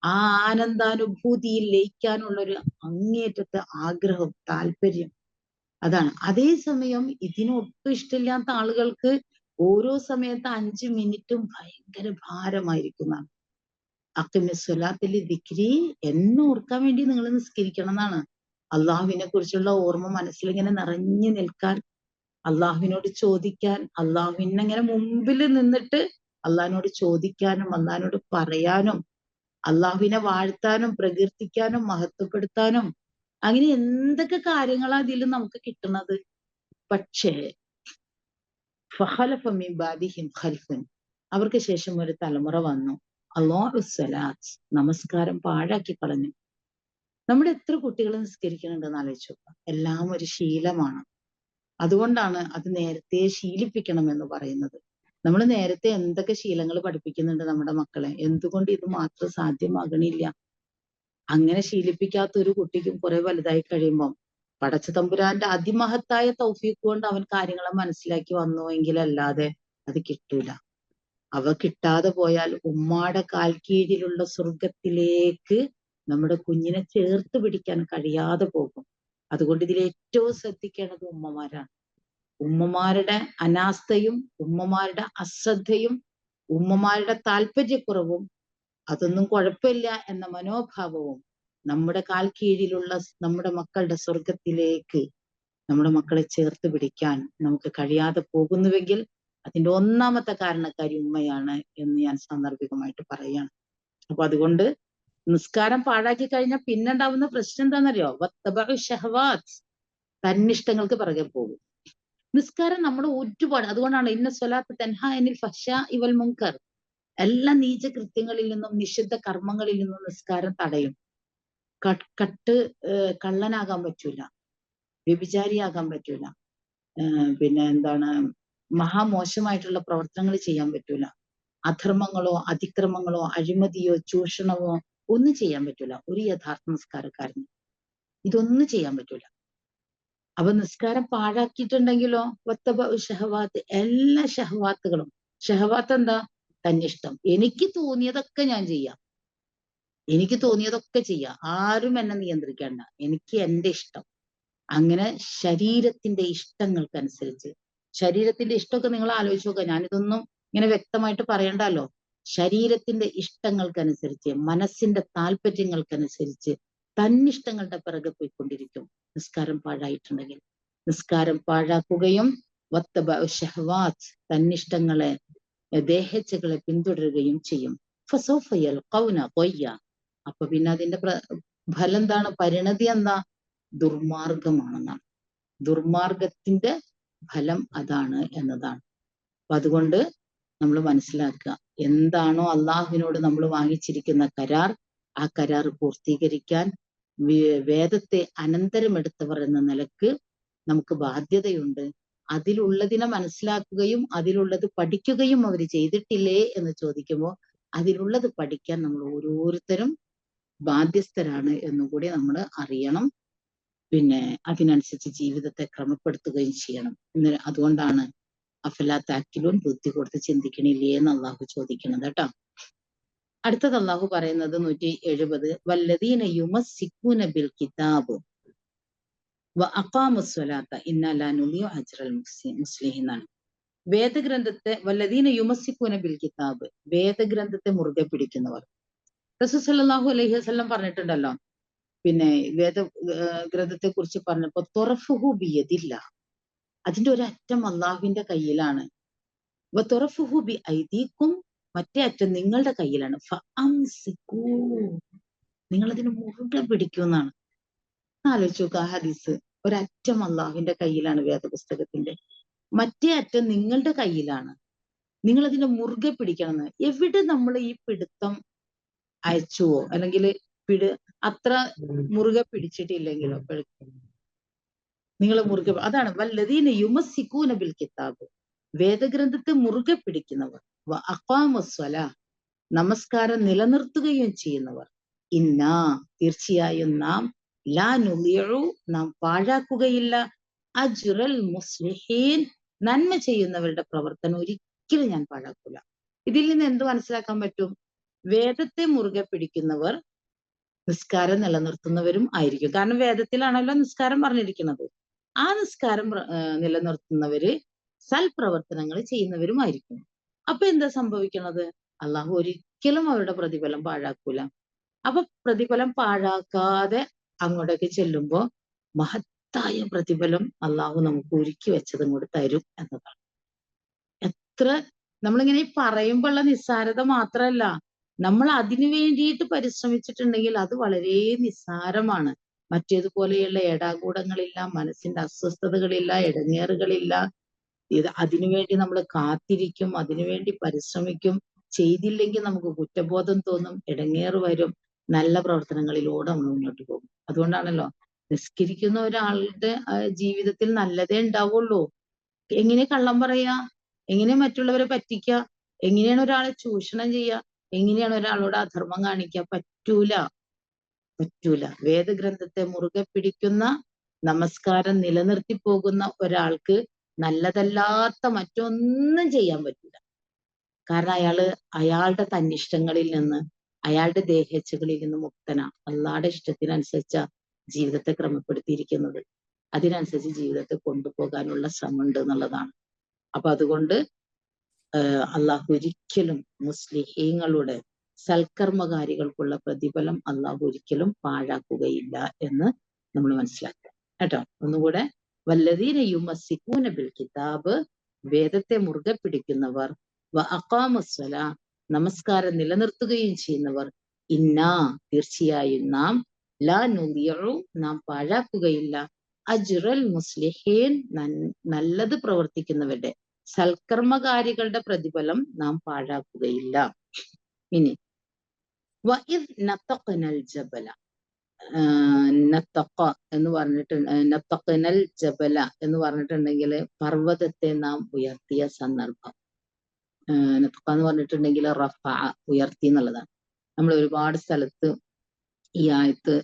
ആ ആനന്ദാനുഭൂതിയിൽ ലയിക്കാനുള്ള ഒരു അങ്ങേയറ്റത്തെ ആഗ്രഹം, താല്പര്യം, അതാണ്. അതേസമയം ഇതിനൊട്ടും ഇഷ്ടമില്ലാത്ത ആളുകൾക്ക് ഓരോ സമയത്ത് 5 മിനിറ്റും ഭയങ്കര ഭാരമായിരിക്കുന്നതാണ്. അഖിമിസ്സലാത്തിൽ ദിക്രി, എന്നെ ഓർക്കാൻ വേണ്ടി നിങ്ങൾ നിസ്കരിക്കണം എന്നാണ്. അള്ളാഹുവിനെ കുറിച്ചുള്ള ഓർമ്മ മനസ്സിലിങ്ങനെ നിറഞ്ഞു നിൽക്കാൻ, അള്ളാഹുവിനോട് ചോദിക്കാൻ, അള്ളാഹുവിനെ ഇങ്ങനെ മുമ്പിൽ നിന്നിട്ട് അള്ളാഹിനോട് ചോദിക്കാനും അള്ളാഹിനോട് പറയാനും അള്ളാഹുവിനെ വാഴ്ത്താനും പ്രകീർത്തിക്കാനും മഹത്വപ്പെടുത്താനും അങ്ങനെ എന്തൊക്കെ കാര്യങ്ങളാ അതിൽ നമുക്ക് കിട്ടുന്നത്. പക്ഷേ ഫഖലഫ മിൻ ബഅദിഹിം ഖൽഫുൻ, അവർക്ക് ശേഷം ഒരു തലമുറ വന്നു. അല്ലാഹുസ്സലാത്ത്, നമസ്കാരം പാഴാക്കി കളഞ്ഞു. നമ്മുടെ എത്ര കുട്ടികൾ നിസ്കരിക്കുന്നുണ്ടെന്ന് ആലോചിച്ചു. എല്ലാം ഒരു ശീലമാണ്. അതുകൊണ്ടാണ് അത് നേരത്തെ ശീലിപ്പിക്കണം എന്ന് പറയുന്നത്. നമ്മൾ നേരത്തെ എന്തൊക്കെ ശീലങ്ങൾ പഠിപ്പിക്കുന്നുണ്ട് നമ്മുടെ മക്കളെ, എന്തുകൊണ്ട് ഇത് മാത്രം സാധ്യമാകണില്ല? അങ്ങനെ ശീലിപ്പിക്കാത്ത ഒരു കുട്ടിക്കും കുറെ വലുതായി കഴിയുമ്പം പടച്ച തമ്പുരാന്റെ അതിമഹത്തായ തൗഫീഖ് കൊണ്ട് അവൻ കാര്യങ്ങളെ മനസ്സിലാക്കി വന്നുവെങ്കിലല്ലാതെ അത് കിട്ടൂല. അവ കിട്ടാതെ പോയാൽ ഉമ്മാടെ കാൽ കീഴിലുള്ള സ്വർഗത്തിലേക്ക് നമ്മുടെ കുഞ്ഞിനെ ചേർത്ത് പിടിക്കാൻ കഴിയാതെ പോകും. അതുകൊണ്ട് ഇതിൽ ഏറ്റവും ശ്രദ്ധിക്കേണ്ടത് ഉമ്മമാരാണ്. ഉമ്മമാരുടെ അനാസ്ഥയും ഉമ്മമാരുടെ അശ്രദ്ധയും ഉമ്മമാരുടെ താല്പര്യക്കുറവും അതൊന്നും കുഴപ്പമില്ല എന്ന മനോഭാവവും നമ്മുടെ കാൽ കീഴിലുള്ള നമ്മുടെ മക്കളുടെ സ്വർഗത്തിലേക്ക് നമ്മുടെ മക്കളെ ചേർത്ത് പിടിക്കാൻ നമുക്ക് കഴിയാതെ പോകുന്നുവെങ്കിൽ അതിന്റെ ഒന്നാമത്തെ കാരണക്കാരി ഉമ്മയാണ് എന്ന് ഞാൻ സാന്ദർഭികമായിട്ട് പറയാണ്. അപ്പൊ അതുകൊണ്ട് നിസ്കാരം പാഴാക്കി കഴിഞ്ഞാൽ പിന്നെ ഉണ്ടാവുന്ന പ്രശ്നം എന്താണെന്നറിയോ? വത്തബഉ ഷഹവാത്ത്, തന്നിഷ്ടങ്ങൾക്ക് പിറകെ പോകും. നിസ്കാരം നമ്മൾ ഒരുപാട്, അതുകൊണ്ടാണ് ഇന്ന സ്വലാത്ത് തൻഹാ അനിൽ ഫഹ്ശാഇ വൽ മുൻകർ, എല്ലാ നീച കൃത്യങ്ങളിൽ നിന്നും നിഷിദ്ധ കർമ്മങ്ങളിൽ നിന്നും നിസ്കാരം തടയും. കള്ളനാകാൻ പറ്റൂല, വ്യഭിചാരിയാകാൻ പറ്റൂല, പിന്നെ എന്താണ്, മഹാമോശമായിട്ടുള്ള പ്രവർത്തനങ്ങൾ ചെയ്യാൻ പറ്റൂല, അധർമ്മങ്ങളോ അതിക്രമങ്ങളോ അഴിമതിയോ ചൂഷണമോ ഒന്നും ചെയ്യാൻ പറ്റൂല ഒരു യഥാർത്ഥ നിസ്കാരക്കാരന്. ഇതൊന്നും ചെയ്യാൻ പറ്റൂല. അപ്പൊ നിസ്കാരം പാഴാക്കിയിട്ടുണ്ടെങ്കിലോ വത്തബഉ ഷഹവാത്ത്, എല്ലാ ഷഹവാത്തുകളും. ഷഹവാത്ത് എന്താ? തന്നിഷ്ടം. എനിക്ക് തോന്നിയതൊക്കെ ഞാൻ ചെയ്യാം, എനിക്ക് തോന്നിയതൊക്കെ ചെയ്യാം, ആരും എന്നെ നിയന്ത്രിക്കേണ്ട, എനിക്ക് എന്റെ ഇഷ്ടം. അങ്ങനെ ശരീരത്തിന്റെ ഇഷ്ടങ്ങൾക്കനുസരിച്ച്, ശരീരത്തിന്റെ ഇഷ്ടമൊക്കെ നിങ്ങൾ ആലോചിച്ച് നോക്കുക, ഞാനിതൊന്നും ഇങ്ങനെ വ്യക്തമായിട്ട് പറയണ്ടല്ലോ. ശരീരത്തിന്റെ ഇഷ്ടങ്ങൾക്കനുസരിച്ച്, മനസ്സിന്റെ താല്പര്യങ്ങൾക്കനുസരിച്ച് തന്നിഷ്ടങ്ങളുടെ പിറകെ പോയിക്കൊണ്ടിരിക്കും നിസ്കാരം പാഴായിട്ടുണ്ടെങ്കിൽ. നിസ്കാരം പാഴാക്കുകയും വത്തബഉ ഷഹവാത്ത്, തന്നിഷ്ടങ്ങളെ ദേഹേച്ഛകളെ പിന്തുടരുകയും ചെയ്യും. ഫസൗഫ യൽഖൗന ഗയ്യ, അപ്പൊ പിന്നെ അതിന്റെ ഫലം എന്താണ്? പരിണതി എന്താ? ദുർമാർഗമാണെന്നാണ്. ദുർമാർഗത്തിന്റെ ഫലം അതാണ് എന്നതാണ്. അപ്പൊ അതുകൊണ്ട് നമ്മൾ മനസ്സിലാക്കുക, എന്താണോ അള്ളാഹുവിനോട് നമ്മൾ വാങ്ങിച്ചിരിക്കുന്ന കരാർ, ആ കരാർ പൂർത്തീകരിക്കാൻ വേദത്തെ അനന്തരമെടുത്തവർ എന്ന നിലക്ക് നമുക്ക് ബാധ്യതയുണ്ട്. അതിലുള്ളതിനെ മനസ്സിലാക്കുകയും അതിലുള്ളത് പഠിക്കുകയും അവർ ചെയ്തിട്ടില്ലേ എന്ന് ചോദിക്കുമ്പോൾ അതിലുള്ളത് പഠിക്കാൻ നമ്മൾ ഓരോരുത്തരും ബാധ്യസ്ഥരാണ് എന്നുകൂടി നമ്മൾ അറിയണം. പിന്നെ അതിനനുസരിച്ച് ജീവിതത്തെ ക്രമപ്പെടുത്തുകയും ചെയ്യണം. അതുകൊണ്ടാണ് അഫലാ താക്കിലൂൻ, ബുദ്ധി കൊടുത്ത് ചിന്തിക്കണില്ലേ എന്ന് അള്ളാഹു ചോദിക്കുന്നത് കേട്ടോ. അടുത്തത് അള്ളാഹു പറയുന്നത് 170, വല്ലദീന യുമസ്സികൂന ബിൽ കിതാബ് വ അഖാമുസ്സലാത്ത ഇന്നാ ലാ നുളിഉ അജ്റൽ മുസ്ലിഹീൻ എന്നാണ്. വേദഗ്രന്ഥത്തെ, വല്ലദീന യുമസ്സികൂന ബിൽ കിതാബ്, വേദഗ്രന്ഥത്തെ മുറുകെ പിടിക്കുന്നവർ. റസൂൽ സല്ലല്ലാഹു അലൈഹി വസല്ലം പറഞ്ഞിട്ടുണ്ടല്ലോ, പിന്നെ ഗ്രന്ഥത്തെ കുറിച്ച് പറഞ്ഞപ്പോ തുറഫുഹു ബിയദില്ല, അതിന്റെ ഒരറ്റം അള്ളാഹുവിന്റെ കയ്യിലാണ്. തുറഫുഹു ബി ഐദീക്കും, മറ്റേ അറ്റം നിങ്ങളുടെ കയ്യിലാണ്. ഫഅംസികൂ, നിങ്ങൾ അതിന് മുറുകെ പിടിക്കുമെന്നാണ്. ആലോചിച്ചു നോക്കുക, ഹദീസ്. ഒരറ്റം അള്ളാഹുവിന്റെ കയ്യിലാണ് വേദപുസ്തകത്തിന്റെ, മറ്റേ അറ്റം നിങ്ങളുടെ കയ്യിലാണ്, നിങ്ങൾ അതിനെ മുറുകെ പിടിക്കണം. എവിടെ നമ്മൾ ഈ പിടുത്തം അയച്ചുവോ, അല്ലെങ്കിൽ അത്ര മുറുകെ പിടിച്ചിട്ടില്ലെങ്കിലോ നിങ്ങൾ മുറുകെ, അതാണ് വല്ലദീന യുമസ്സികൂന ബിൽ കിതാബ്, വേദഗ്രന്ഥത്തെ മുറുകെ പിടിക്കുന്നവർ, വ അഖാമുസ്സലാ, നമസ്കാരം നിലനിർത്തുകയും ചെയ്യുന്നവർ, ഇന്നാ, തീർച്ചയായും നാം, ലാ നുളിഉ, നാം പാഴാക്കുകയില്ല, അജ്റൽ മുസ്ലിഹീൻ, നന്മ ചെയ്യുന്നവരുടെ പ്രവർത്തനം ഒരിക്കലും ഞാൻ പാഴാക്കൂല. ഇതിൽ നിന്ന് എന്ത് മനസ്സിലാക്കാൻ പറ്റും? വേദത്തെ മുറുകെ പിടിക്കുന്നവർ നിസ്കാരം നിലനിർത്തുന്നവരും ആയിരിക്കും. കാരണം വേദത്തിലാണല്ലോ നിസ്കാരം പറഞ്ഞിരിക്കുന്നത്. ആ നിസ്കാരം നിലനിർത്തുന്നവര് സൽപ്രവർത്തനങ്ങൾ ചെയ്യുന്നവരുമായിരിക്കും. അപ്പൊ എന്താ സംഭവിക്കണത്? അള്ളാഹു ഒരിക്കലും അവരുടെ പ്രതിഫലം പാഴാക്കൂല. അപ്പൊ പ്രതിഫലം പാഴാക്കാതെ അങ്ങോട്ടേക്ക് ചെല്ലുമ്പോ മഹത്തായ പ്രതിഫലം അള്ളാഹു നമുക്ക് ഒരുക്കി വെച്ചത് ഇങ്ങോട്ട് തരും എന്നതാണ്. എത്ര നമ്മളിങ്ങനെ പറയുമ്പോഴുള്ള നിസ്സാരത മാത്രമല്ല, നമ്മൾ അതിനു വേണ്ടിയിട്ട് പരിശ്രമിച്ചിട്ടുണ്ടെങ്കിൽ അത് വളരെ നിസ്സാരമാണ്. മറ്റേതുപോലെയുള്ള ഏടാകൂടങ്ങളില്ല, മനസ്സിന്റെ അസ്വസ്ഥതകളില്ല, ഇടങ്ങേറുകളില്ല. അതിനുവേണ്ടി നമ്മൾ കാത്തിരിക്കും, അതിനുവേണ്ടി പരിശ്രമിക്കും. ചെയ്തില്ലെങ്കിൽ നമുക്ക് കുറ്റബോധം തോന്നും, ഇടങ്ങേറ് വരും. നല്ല പ്രവർത്തനങ്ങളിലൂടെ നമ്മൾ മുന്നോട്ട് പോകും. അതുകൊണ്ടാണല്ലോ നിസ്കരിക്കുന്ന ഒരാളുടെ ജീവിതത്തിൽ നല്ലതേ ഉണ്ടാവുള്ളൂ. എങ്ങനെ കള്ളം പറയാ, എങ്ങനെ മറ്റുള്ളവരെ പറ്റിക്കുക, എങ്ങനെയാണ് ഒരാളെ ചൂഷണം ചെയ്യുക, എങ്ങനെയാണ് ഒരാളോട് അധർമ്മം കാണിക്കുക? പറ്റൂല. വേദഗ്രന്ഥത്തെ മുറുകെ പിടിക്കുന്ന, നമസ്കാരം നിലനിർത്തി പോകുന്ന ഒരാൾക്ക് നല്ലതല്ലാത്ത മറ്റൊന്നും ചെയ്യാൻ പറ്റില്ല. കാരണം അയാളുടെ തന്നിഷ്ടങ്ങളിൽ നിന്ന്, അയാളുടെ ദേഹേച്ഛകളിൽ നിന്ന് മുക്തന. അള്ളാഹുടെ ഇഷ്ടത്തിനനുസരിച്ച ജീവിതത്തെ ക്രമപ്പെടുത്തിയിരിക്കുന്നത്. അതിനനുസരിച്ച് ജീവിതത്തെ കൊണ്ടുപോകാനുള്ള ശ്രമമുണ്ട് എന്നുള്ളതാണ്. അപ്പൊ അതുകൊണ്ട് അള്ളാഹു ഒരിക്കലും മുസ്ലിഹീങ്ങളുടെ സൽക്കർമ്മകാരികൾക്കുള്ള പ്രതിഫലം അള്ളാഹു ഒരിക്കലും പാഴാക്കുകയില്ല എന്ന് നമ്മൾ മനസ്സിലാക്കുക കേട്ടോ. ഒന്നുകൂടെ, വല്ലദീന യുമസ്സികൂന ബിൽ കിതാബ്, വേദത്തെ മുറുകെ പിടിക്കുന്നവർ, വ അഖാമസ്സലാ, നമസ്കാരം നിലനിർത്തുകയും ചെയ്യുന്നവർ, ഇന്നാ, തീർച്ചയായും നാം, ലാ നുദിഉ, നാം പാഴാക്കുകയില്ല, അജ്റൽ മുസ്ലിഹീൻ, നല്ലത് പ്രവർത്തിക്കുന്നവരുടെ സൽക്കർമ്മകാരികളുടെ പ്രതിഫലം നാം പാഴാക്കുകയില്ല. ഇനി വഇദ് നതഖനൽ ജബല, നത്തഖ എന്ന് പറഞ്ഞിട്ട്, നത്തഖനൽ ജബല എന്ന് പറഞ്ഞിട്ടുണ്ടെങ്കിൽ പർവ്വതത്തെ നാം ഉയർത്തിയ സന്ദർഭം. നത്തഖ എന്ന് പറഞ്ഞിട്ടുണ്ടെങ്കിൽ റഫഅ, ഉയർത്തി എന്നുള്ളതാണ്. നമ്മൾ ഒരുപാട് സ്ഥലത്ത് ഈ ആയത്ത്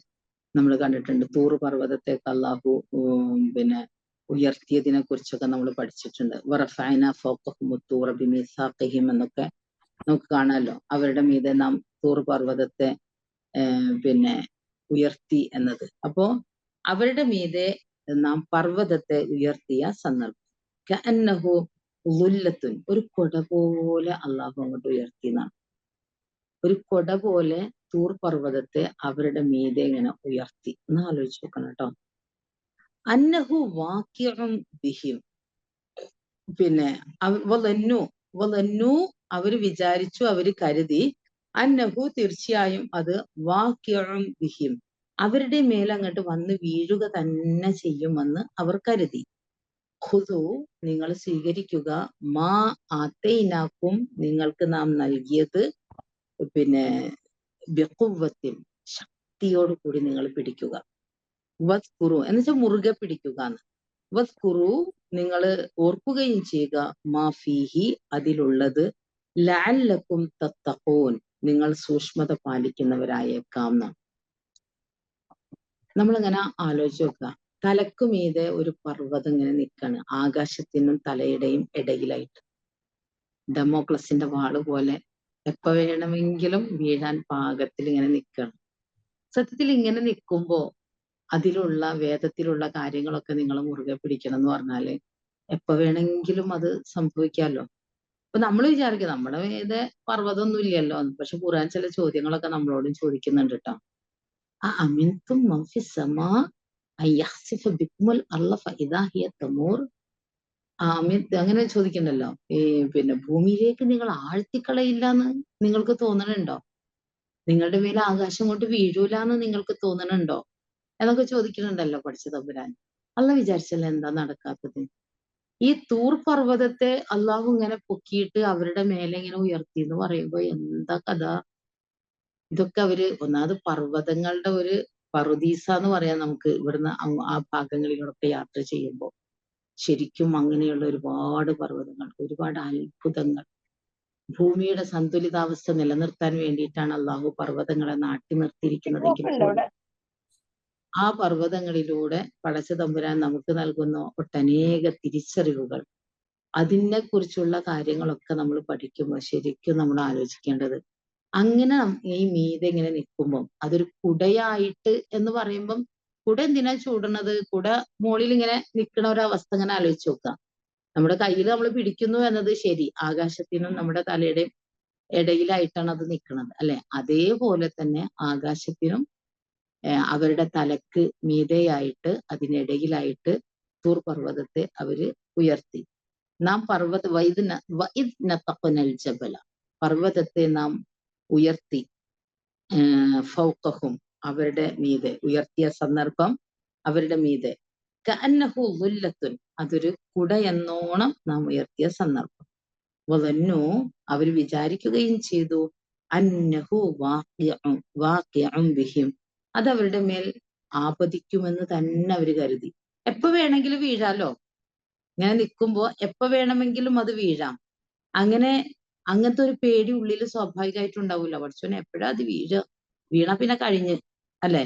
നമ്മൾ കണ്ടിട്ടുണ്ട്. തൂർ പർവ്വതത്തേക്ക് അള്ളാഹു പിന്നെ ഉയർത്തിയതിനെ കുറിച്ചൊക്കെ നമ്മൾ പഠിച്ചിട്ടുണ്ട്. വറഫഅനാ ഫൗഖഹും തൂറ ബിമീസാഖിഹിം എന്നൊക്കെ നമുക്ക് കാണാമല്ലോ. അവരുടെ മീതെ നാം തൂർ പർവ്വതത്തെ പിന്നെ ഉയർത്തി എന്നത്. അപ്പോ അവരുടെ മീതെ നാം പർവ്വതത്തെ ഉയർത്തിയ സന്ദർഭം. കഅന്നഹു ളുല്ലത്തുൻ, ഒരു കൊട പോലെ അള്ളാഹു അങ്ങോട്ട് ഉയർത്തി എന്നാണ്. ഒരു കൊട പോലെ തൂർ പർവ്വതത്തെ അവരുടെ മീതെ ഇങ്ങനെ ഉയർത്തി എന്ന് ആലോചിച്ച് നോക്കണം കേട്ടോ. അന്നഹു വാക്കിഉം ബിഹിം, പിന്നെ വലന്നു, അവര് വിചാരിച്ചു, അവര് കരുതി, അന്നഹു, തീർച്ചയായും അത്, വാക്കിഉം ബിഹിം, അവരുടെ മേലങ്ങോട്ട് വന്ന് വീഴുക തന്നെ ചെയ്യുമെന്ന് അവർ കരുതി. ഖുദു, നിങ്ങൾ സ്വീകരിക്കുക, മാ ആതൈനാക്കും, നിങ്ങൾക്ക് നാം നൽകിയത്, പിന്നെ ബിഖുവ്വത്തിൻ, ശക്തിയോട് കൂടി നിങ്ങൾ പിടിക്കുക. വസ്കുറു എന്ന് വെച്ചാൽ മുറുകെ പിടിക്കുക എന്ന്. വസ്കുറു, നിങ്ങൾ ഓർക്കുകയും ചെയ്യുക, മാഫീഹി, അതിലുള്ളത്, ലഅല്ലക്കും തത്തഖൂൻ, നിങ്ങൾ സൂക്ഷ്മത പാലിക്കുന്നവരായേക്കാം എന്നാണ്. നമ്മളിങ്ങനെ ആലോചിച്ച് നോക്കുക, തലക്കുമീതെ ഒരു പർവ്വതം ഇങ്ങനെ നിൽക്കാണ്, ആകാശത്തിനും തലയുടെയും ഇടയിലായിട്ട്. ഡെമോക്ലസിന്റെ വാള് പോലെ എപ്പോ വേണമെങ്കിലും വീഴാൻ പാകത്തിൽ ഇങ്ങനെ നിൽക്കണം. സത്യത്തിൽ ഇങ്ങനെ നിൽക്കുമ്പോ അതിലുള്ള വേദത്തിലുള്ള കാര്യങ്ങളൊക്കെ നിങ്ങൾ മുറുകെ പിടിക്കണം എന്ന് പറഞ്ഞാല് എപ്പോ വേണമെങ്കിലും അത് സംഭവിക്കാമല്ലോ. അപ്പൊ നമ്മൾ വിചാരിക്കും നമ്മുടെ മീതെ പർവ്വതമൊന്നും ഇല്ലല്ലോ, പക്ഷെ ഖുർആൻ ചില ചോദ്യങ്ങളൊക്കെ നമ്മളോടും ചോദിക്കുന്നുണ്ട് കേട്ടോ. അമിൻതും മൻ ഫിസ് സമാ അൻ യഖ്സിഫ ബിക്കുമുൽ അർള ഫഇദാ ഹിയ തമൂർ, അങ്ങനെ ചോദിക്കണ്ടല്ലോ. പിന്നെ ഭൂമിയിലേക്ക് നിങ്ങൾ ആഴ്ത്തിക്കളയില്ലാന്ന് നിങ്ങൾക്ക് തോന്നണുണ്ടോ? നിങ്ങളുടെ മേലെ ആകാശം കൊണ്ട് വീഴൂലാന്ന് നിങ്ങൾക്ക് തോന്നണുണ്ടോ എന്നൊക്കെ ചോദിക്കുന്നുണ്ടല്ലോ പഠിച്ച തമ്പുരാൻ. അള്ളാഹ് വിചാരിച്ചല്ലോ എന്താ നടക്കാത്തത്? ഈ തൂർ പർവ്വതത്തെ അള്ളാഹു ഇങ്ങനെ പൊക്കിയിട്ട് അവരുടെ മേലെ ഇങ്ങനെ ഉയർത്തി എന്ന് പറയുമ്പോ എന്താ കഥ? ഇതൊക്കെ അവര് ഒന്നാമത് പർവ്വതങ്ങളുടെ ഒരു പറുദീസ എന്ന് പറയാം നമുക്ക്, ഇവിടുന്ന് ആ ഭാഗങ്ങളിലൊക്കെ യാത്ര ചെയ്യുമ്പോൾ. ശരിക്കും അങ്ങനെയുള്ള ഒരുപാട് പർവ്വതങ്ങൾ, ഒരുപാട് അത്ഭുതങ്ങൾ. ഭൂമിയുടെ സന്തുലിതാവസ്ഥ നിലനിർത്താൻ വേണ്ടിയിട്ടാണ് അള്ളാഹു പർവ്വതങ്ങളെ നാട്ടി നിർത്തിയിരിക്കുന്നതെങ്കിൽ പോലും ആ പർവ്വതങ്ങളിലൂടെ പടച്ച തമ്പുരാൻ നമുക്ക് നൽകുന്ന ഒട്ടനേക തിരിച്ചറിവുകൾ, അതിനെ കുറിച്ചുള്ള കാര്യങ്ങളൊക്കെ നമ്മൾ പഠിക്കുമ്പോൾ ശരിക്കും നമ്മൾ ആലോചിക്കേണ്ടത്, അങ്ങനെ ഈ മീതെ ഇങ്ങനെ നിൽക്കുമ്പോൾ അതൊരു കുടയായിട്ട് എന്ന് പറയുമ്പം, കുട എന്തിനാ ചൂടണത്? കുട മുകളിൽ ഇങ്ങനെ നിൽക്കുന്ന ഒരവസ്ഥ ഇങ്ങനെ ആലോചിച്ച് നോക്കാം. നമ്മുടെ കയ്യിൽ നമ്മൾ പിടിക്കുന്നു എന്നത് ശരി, ആകാശത്തിനും നമ്മുടെ തലയുടെയും ഇടയിലായിട്ടാണ് അത് നിൽക്കുന്നത് അല്ലെ. അതേപോലെ തന്നെ ആകാശത്തിനും അവരുടെ തലക്ക് മീതെയായിട്ട് അതിനിടയിലായിട്ട് തൂർ പർവ്വതത്തെ അവര് ഉയർത്തി. നാം ജബല, പർവ്വതത്തെ നാം ഉയർത്തി, ഫൗഖഹും, അവരുടെ മീതെ ഉയർത്തിയ സന്ദർഭം, അവരുടെ മീതെ, കഅന്നഹു ളുല്ലത്തുൻ, അതൊരു കുട എന്നോണം നാം ഉയർത്തിയ സന്ദർഭം. വദന്നു, അവർ വിചാരിക്കുകയും ചെയ്തു, അന്നഹു വാഖിഉൻ ബിഹിം, അത് അവരുടെ മേൽ ആപതിക്കുമെന്ന് തന്നെ അവർ കരുതി. എപ്പോ വേണമെങ്കിലും വീഴാലോ, ഇങ്ങനെ നിൽക്കുമ്പോ എപ്പോ വേണമെങ്കിലും അത് വീഴാം. അങ്ങനത്തെ ഒരു പേടി ഉള്ളിൽ സ്വാഭാവികമായിട്ടും ഉണ്ടാവില്ല. പഠിച്ചോനെ എപ്പോഴാ അത് വീണ പിന്നെ കഴിഞ്ഞ് അല്ലെ.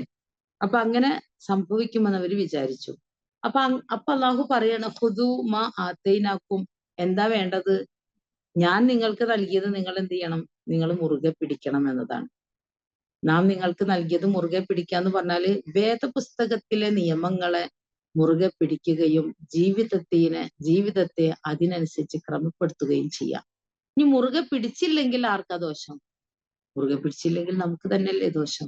അപ്പൊ അങ്ങനെ സംഭവിക്കുമെന്ന് അവർ വിചാരിച്ചു. അപ്പൊ അള്ളാഹു പറയാണ്, ഖുദൂ മാ ആതൈനാക്കും, എന്താ വേണ്ടത്? ഞാൻ നിങ്ങൾക്ക് നൽകിയത് നിങ്ങൾ എന്ത് ചെയ്യണം? നിങ്ങൾ മുറുകെ പിടിക്കണം എന്നതാണ്. നാം നിങ്ങൾക്ക് നൽകിയത് മുറുകെ പിടിക്കാന്ന് പറഞ്ഞാല് വേദപുസ്തകത്തിലെ നിയമങ്ങളെ മുറുകെ പിടിക്കുകയും ജീവിതത്തെ അതിനനുസരിച്ച് ക്രമപ്പെടുത്തുകയും ചെയ്യാം. ഇനി മുറുകെ പിടിച്ചില്ലെങ്കിൽ ആർക്കാ ദോഷം? മുറുകെ പിടിച്ചില്ലെങ്കിൽ നമുക്ക് തന്നെയല്ലേ ദോഷം?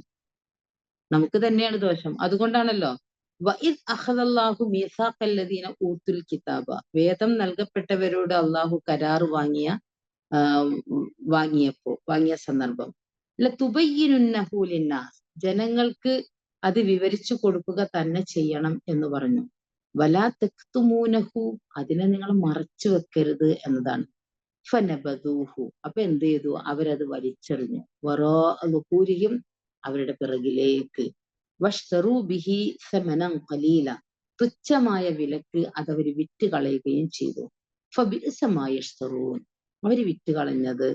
നമുക്ക് തന്നെയാണ് ദോഷം. അതുകൊണ്ടാണല്ലോ വഇദ് അഖദല്ലാഹു മീസാഖല്ലദീന ഊത്തുൽ കിതാബ, വേദം നൽകപ്പെട്ടവരോട് അള്ളാഹു കരാറ് വാങ്ങിയ സന്ദർഭം, ലതുബയ്യിനുന്നഹു ലിന്നാസ്, ജനങ്ങൾക്ക് അത് വിവരിച്ചു കൊടുക്കുക തന്നെ ചെയ്യണം എന്ന് പറഞ്ഞു. വലാ തക്തുമൂനഹു, അതിനെ നിങ്ങൾ മറച്ചു വെക്കരുത് എന്നതാണ്. ഫനബദൂഹു, അപ്പൊ എന്ത് ചെയ്തു? അവരത് വലിച്ചെറിഞ്ഞു. വറാ ളുഹൂരിഹിം, അവരുടെ പിറകിലേക്ക്. വഷ്തറൂ ബിഹി സമനൻ ഖലീല, തുച്ഛമായ വിലക്ക് അതവർ വിറ്റ് കളയുകയും ചെയ്തു. ഫബിഅസ മാ യഷ്തറൂൻ, അവര് വിറ്റ് കളഞ്ഞത്,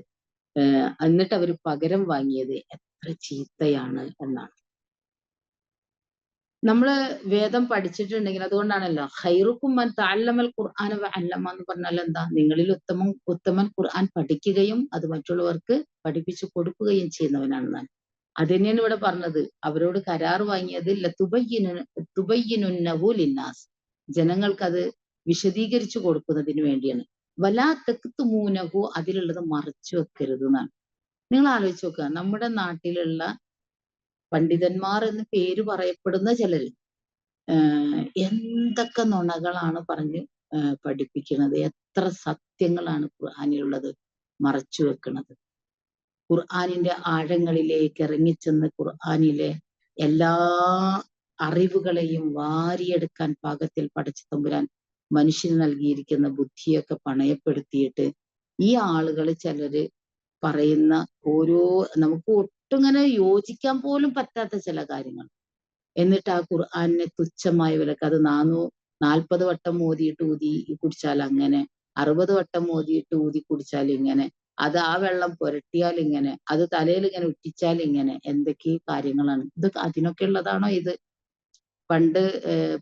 എന്നിട്ട് അവർ പകരം വാങ്ങിയത് എത്ര ചീത്തയാണ് എന്നാണ്. നമ്മള് വേദം പഠിച്ചിട്ടുണ്ടെങ്കിൽ, അതുകൊണ്ടാണല്ലോ ഖൈറുക്കും മൻ തഅല്ലമൽ ഖുർആന വഅല്ലമ എന്ന് പറഞ്ഞാൽ എന്താ? നിങ്ങളിൽ ഉത്തമൻ ഖുർആൻ പഠിക്കുകയും അത് മറ്റുള്ളവർക്ക് പഠിപ്പിച്ചു കൊടുക്കുകയും ചെയ്യുന്നവനാണെന്നാണ്. അത് തന്നെയാണ് ഇവിടെ പറഞ്ഞത്. അവരോട് കരാർ വാങ്ങിയത് തുബയ്യിനുന്നഹു ലിന്നാസ്, ജനങ്ങൾക്ക് അത് വിശദീകരിച്ചു കൊടുക്കുന്നതിന് വേണ്ടിയാണ്. വലാ തക്തുമൂനഹു, അതിലുള്ളത് മറച്ചു വെക്കരുത് എന്നാണ്. നിങ്ങൾ ആലോചിച്ച് നോക്കുക, നമ്മുടെ നാട്ടിലുള്ള പണ്ഡിതന്മാർ എന്ന് പേര് പറയപ്പെടുന്ന ചിലര് എന്തൊക്കെ നുണകളാണ് പറഞ്ഞ് പഠിപ്പിക്കുന്നത്, എത്ര സത്യങ്ങളാണ് ഖുർആനിലുള്ളത് മറച്ചു വെക്കുന്നത്. ഖുർആനിന്റെ ആഴങ്ങളിലേക്ക് ഇറങ്ങിച്ചെന്ന് ഖുർആനിലെ എല്ലാ അറിവുകളെയും വാരിയെടുക്കാൻ പാകത്തിൽ പടച്ച തമ്പുരാൻ മനുഷ്യന് നൽകിയിരിക്കുന്ന ബുദ്ധിയൊക്കെ പണയപ്പെടുത്തിയിട്ട് ഈ ആളുകൾ ചിലര് പറയുന്ന ഓരോ, നമുക്ക് ഒട്ടും ഇങ്ങനെ യോജിക്കാൻ പോലും പറ്റാത്ത ചില കാര്യങ്ങൾ, എന്നിട്ട് ആ ഖുർആനിനെ തുച്ഛമായ വിലക്ക്, അത് 40 വട്ടം ഓതിയിട്ട് ഊതി കുടിച്ചാൽ അങ്ങനെ, 60 വട്ടം ഓതിയിട്ട് ഊതി കുടിച്ചാൽ ഇങ്ങനെ, അത് ആ വെള്ളം പുരട്ടിയാൽ ഇങ്ങനെ, അത് തലയിൽ ഇങ്ങനെ ഉറ്റിച്ചാൽ ഇങ്ങനെ, എന്തൊക്കെ കാര്യങ്ങളാണ് ഇത്? അതിനൊക്കെ ഉള്ളതാണോ ഇത്? പണ്ട്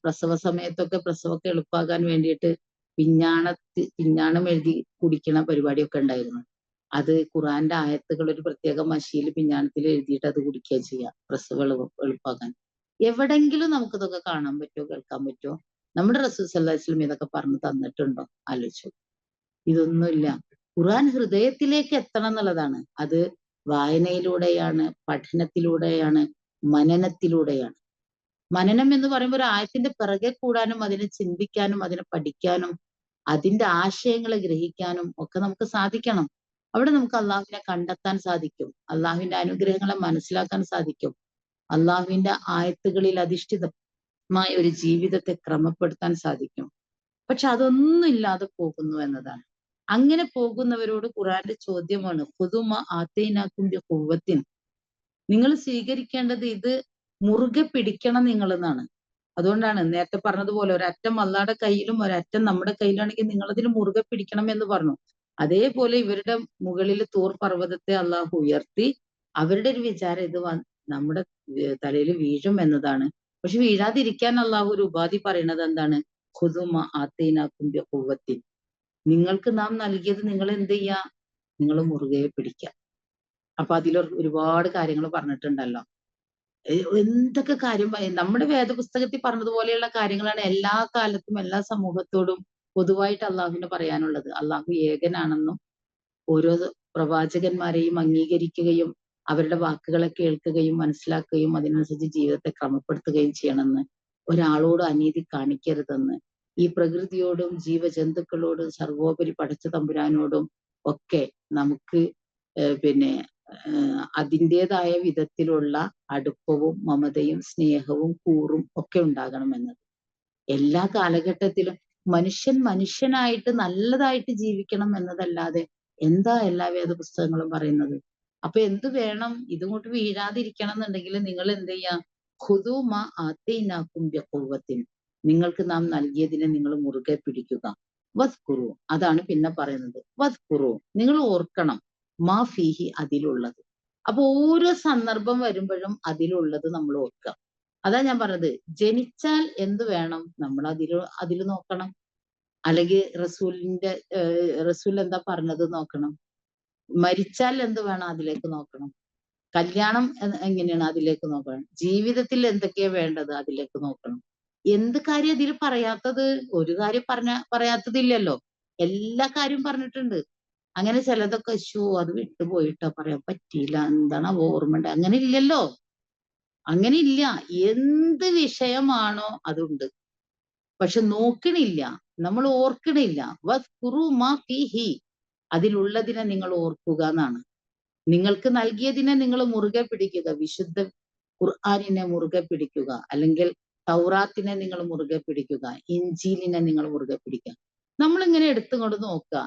പ്രസവ സമയത്തൊക്കെ പ്രസവമൊക്കെ എളുപ്പമാകാൻ വേണ്ടിയിട്ട് പിഞ്ഞാണം എഴുതി കുടിക്കണ പരിപാടിയൊക്കെ ഉണ്ടായിരുന്നു. അത് ഖുർആന്റെ ആയത്തുകൾ ഒരു പ്രത്യേക മഷിയിൽ പിഞ്ഞാണത്തിൽ എഴുതിയിട്ട് അത് കുടിക്കുക ചെയ്യുക, പ്രസവം എളുപ്പമാക്കാൻ. എവിടെങ്കിലും നമുക്കിതൊക്കെ കാണാൻ പറ്റുമോ, കേൾക്കാൻ പറ്റുമോ? നമ്മുടെ റസൂൽ സല്ലല്ലാഹു അലൈഹി വസല്ലം ഇതൊക്കെ പറഞ്ഞു തന്നിട്ടുണ്ടോ? ആലോചിച്ചു. ഇതൊന്നുമില്ല. ഖുർആൻ ഹൃദയത്തിലേക്ക് എത്തണം എന്നുള്ളതാണ്. അത് വായനയിലൂടെയാണ്, പഠനത്തിലൂടെയാണ്, മനനത്തിലൂടെയാണ്. മനനം എന്ന് പറയുമ്പോൾ ഒരു ആയത്തിന്റെ പിറകെ കൂടാനും അതിനെ ചിന്തിക്കാനും അതിനെ പഠിക്കാനും അതിന്റെ ആശയങ്ങളെ ഗ്രഹിക്കാനും ഒക്കെ നമുക്ക് സാധിക്കണം. അവിടെ നമുക്ക് അള്ളാഹുവിനെ കണ്ടെത്താൻ സാധിക്കും, അള്ളാഹുവിന്റെ അനുഗ്രഹങ്ങളെ മനസ്സിലാക്കാൻ സാധിക്കും, അള്ളാഹുവിന്റെ ആയത്തുകളിൽ അധിഷ്ഠിതമായ ഒരു ജീവിതത്തെ ക്രമപ്പെടുത്താൻ സാധിക്കും. പക്ഷെ അതൊന്നും ഇല്ലാതെ പോകുന്നു എന്നതാണ്. അങ്ങനെ പോകുന്നവരോട് ഖുർആന്റെ ചോദ്യമാണ്, ഖുദുമ ആതൈനാകും ബിഖുവ്വത്തിൻ, നിങ്ങൾ സ്വീകരിക്കേണ്ടത് ഇത് മുറുകെ പിടിക്കണം നിങ്ങൾ എന്നാണ്. അതുകൊണ്ടാണ് നേരത്തെ പറഞ്ഞതുപോലെ ഒരറ്റം അള്ളാഹുടെ കയ്യിലും ഒരറ്റം നമ്മുടെ കയ്യിലാണെങ്കിൽ നിങ്ങൾ അതിന് മുറുകെ പിടിക്കണം എന്ന് പറഞ്ഞു. അതേപോലെ ഇവരുടെ മുകളിൽ തൂർ പർവ്വതത്തെ അള്ളാഹു ഉയർത്തി, അവരുടെ ഒരു വിചാരം ഇത് നമ്മുടെ തലയിൽ വീഴും എന്നതാണ്. പക്ഷെ വീഴാതിരിക്കാൻ അള്ളാഹു ഒരു ഉപാധി പറയുന്നത് എന്താണ്? ഖുദുമ ആതൈനാകും ബിഖുവ്വത്തിൻ, നിങ്ങൾക്ക് നാം നൽകിയത് നിങ്ങൾ എന്ത് ചെയ്യാ? നിങ്ങൾ മുറുകെ പിടിക്കുക. അപ്പൊ അതിൽ ഒരുപാട് കാര്യങ്ങൾ പറഞ്ഞിട്ടുണ്ടല്ലോ. എന്തൊക്കെ കാര്യം നമ്മുടെ വേദപുസ്തകത്തിൽ പറഞ്ഞതുപോലെയുള്ള കാര്യങ്ങളാണ് എല്ലാ കാലത്തും എല്ലാ സമൂഹത്തോടും പൊതുവായിട്ട് അള്ളാഹുവിന് പറയാനുള്ളത്. അള്ളാഹു ഏകനാണെന്നും ഓരോ പ്രവാചകന്മാരെയും അംഗീകരിക്കുകയും അവരുടെ വാക്കുകളെ കേൾക്കുകയും മനസ്സിലാക്കുകയും അതിനനുസരിച്ച് ജീവിതത്തെ ക്രമപ്പെടുത്തുകയും ചെയ്യണമെന്ന്, ഒരാളോട് അനീതി കാണിക്കരുതെന്ന്, ഈ പ്രകൃതിയോടും ജീവജന്തുക്കളോടും സർവോപരി പടച്ച തമ്പുരാനോടും ഒക്കെ നമുക്ക് പിന്നെ അതിൻ്റെതായ വിധത്തിലുള്ള അടുപ്പവും മമതയും സ്നേഹവും കൂറും ഒക്കെ ഉണ്ടാകണമെന്നത്. എല്ലാ കാലഘട്ടത്തിലും മനുഷ്യനായിട്ട് നല്ലതായിട്ട് ജീവിക്കണം എന്നതല്ലാതെ എന്താ എല്ലാ വേദപുസ്തകങ്ങളും പറയുന്നത്? അപ്പൊ എന്ത് വേണം? ഇതുകൊണ്ട് വീഴാതിരിക്കണം എന്നുണ്ടെങ്കിൽ നിങ്ങൾ എന്ത് ചെയ്യാ? ഖുദൂ മാ ആതൈനാകും ബിഖുവ്വത്തിൻ, നിങ്ങൾക്ക് നാം നൽകിയതിനെ നിങ്ങൾ മുറുകെ പിടിക്കുക. വദ്കുറു, അതാണ് പിന്നെ പറയുന്നത്. വദ്കുറു, നിങ്ങൾ ഓർക്കണം, മാ ഫീഹി, അതിലുള്ളത്. അപ്പൊ ഓരോ സന്ദർഭം വരുമ്പോഴും അതിലുള്ളത് നമ്മൾ ഓർക്കുക. അതാ ഞാൻ പറഞ്ഞത്, ജനിച്ചാൽ എന്ത് വേണം? നമ്മൾ അതിൽ നോക്കണം. അല്ലെങ്കിൽ റസൂൽ എന്താ പറഞ്ഞത് നോക്കണം. മരിച്ചാൽ എന്ത് വേണം? അതിലേക്ക് നോക്കണം. കല്യാണം എങ്ങനെയാണ്? അതിലേക്ക് നോക്കണം. ജീവിതത്തിൽ എന്തൊക്കെയാ വേണ്ടത്? അതിലേക്ക് നോക്കണം. എന്ത് കാര്യം ഇതിൽ പറയാത്തത്? ഒരു കാര്യം പറയാത്തതില്ലല്ലോ. എല്ലാ കാര്യവും പറഞ്ഞിട്ടുണ്ട്. അങ്ങനെ ചിലതൊക്കെ അത് വിട്ടുപോയിട്ടോ, പറയാൻ പറ്റിയില്ല, എന്താണ് ഓർമ്മയുണ്ട്, അങ്ങനെ ഇല്ലല്ലോ. അങ്ങനെ ഇല്ല. എന്ത് വിഷയമാണോ അതുണ്ട്. പക്ഷെ നോക്കണില്ല, നമ്മൾ ഓർക്കണില്ല. വസ്കുറു മാ ഫീഹി, അതിലുള്ളതിനെ നിങ്ങൾ ഓർക്കുക എന്നാണ്. നിങ്ങൾക്ക് നൽകിയതിനെ നിങ്ങൾ മുറുകെ പിടിക്കുക. വിശുദ്ധ ഖുർആനിനെ മുറുകെ പിടിക്കുക, അല്ലെങ്കിൽ തൗറാത്തിനെ നിങ്ങൾ മുറുകെ പിടിക്കുക, ഇഞ്ചീലിനെ നിങ്ങൾ മുറുകെ പിടിക്കുക. നമ്മളിങ്ങനെ എടുത്തുകൊണ്ട് നോക്കുക,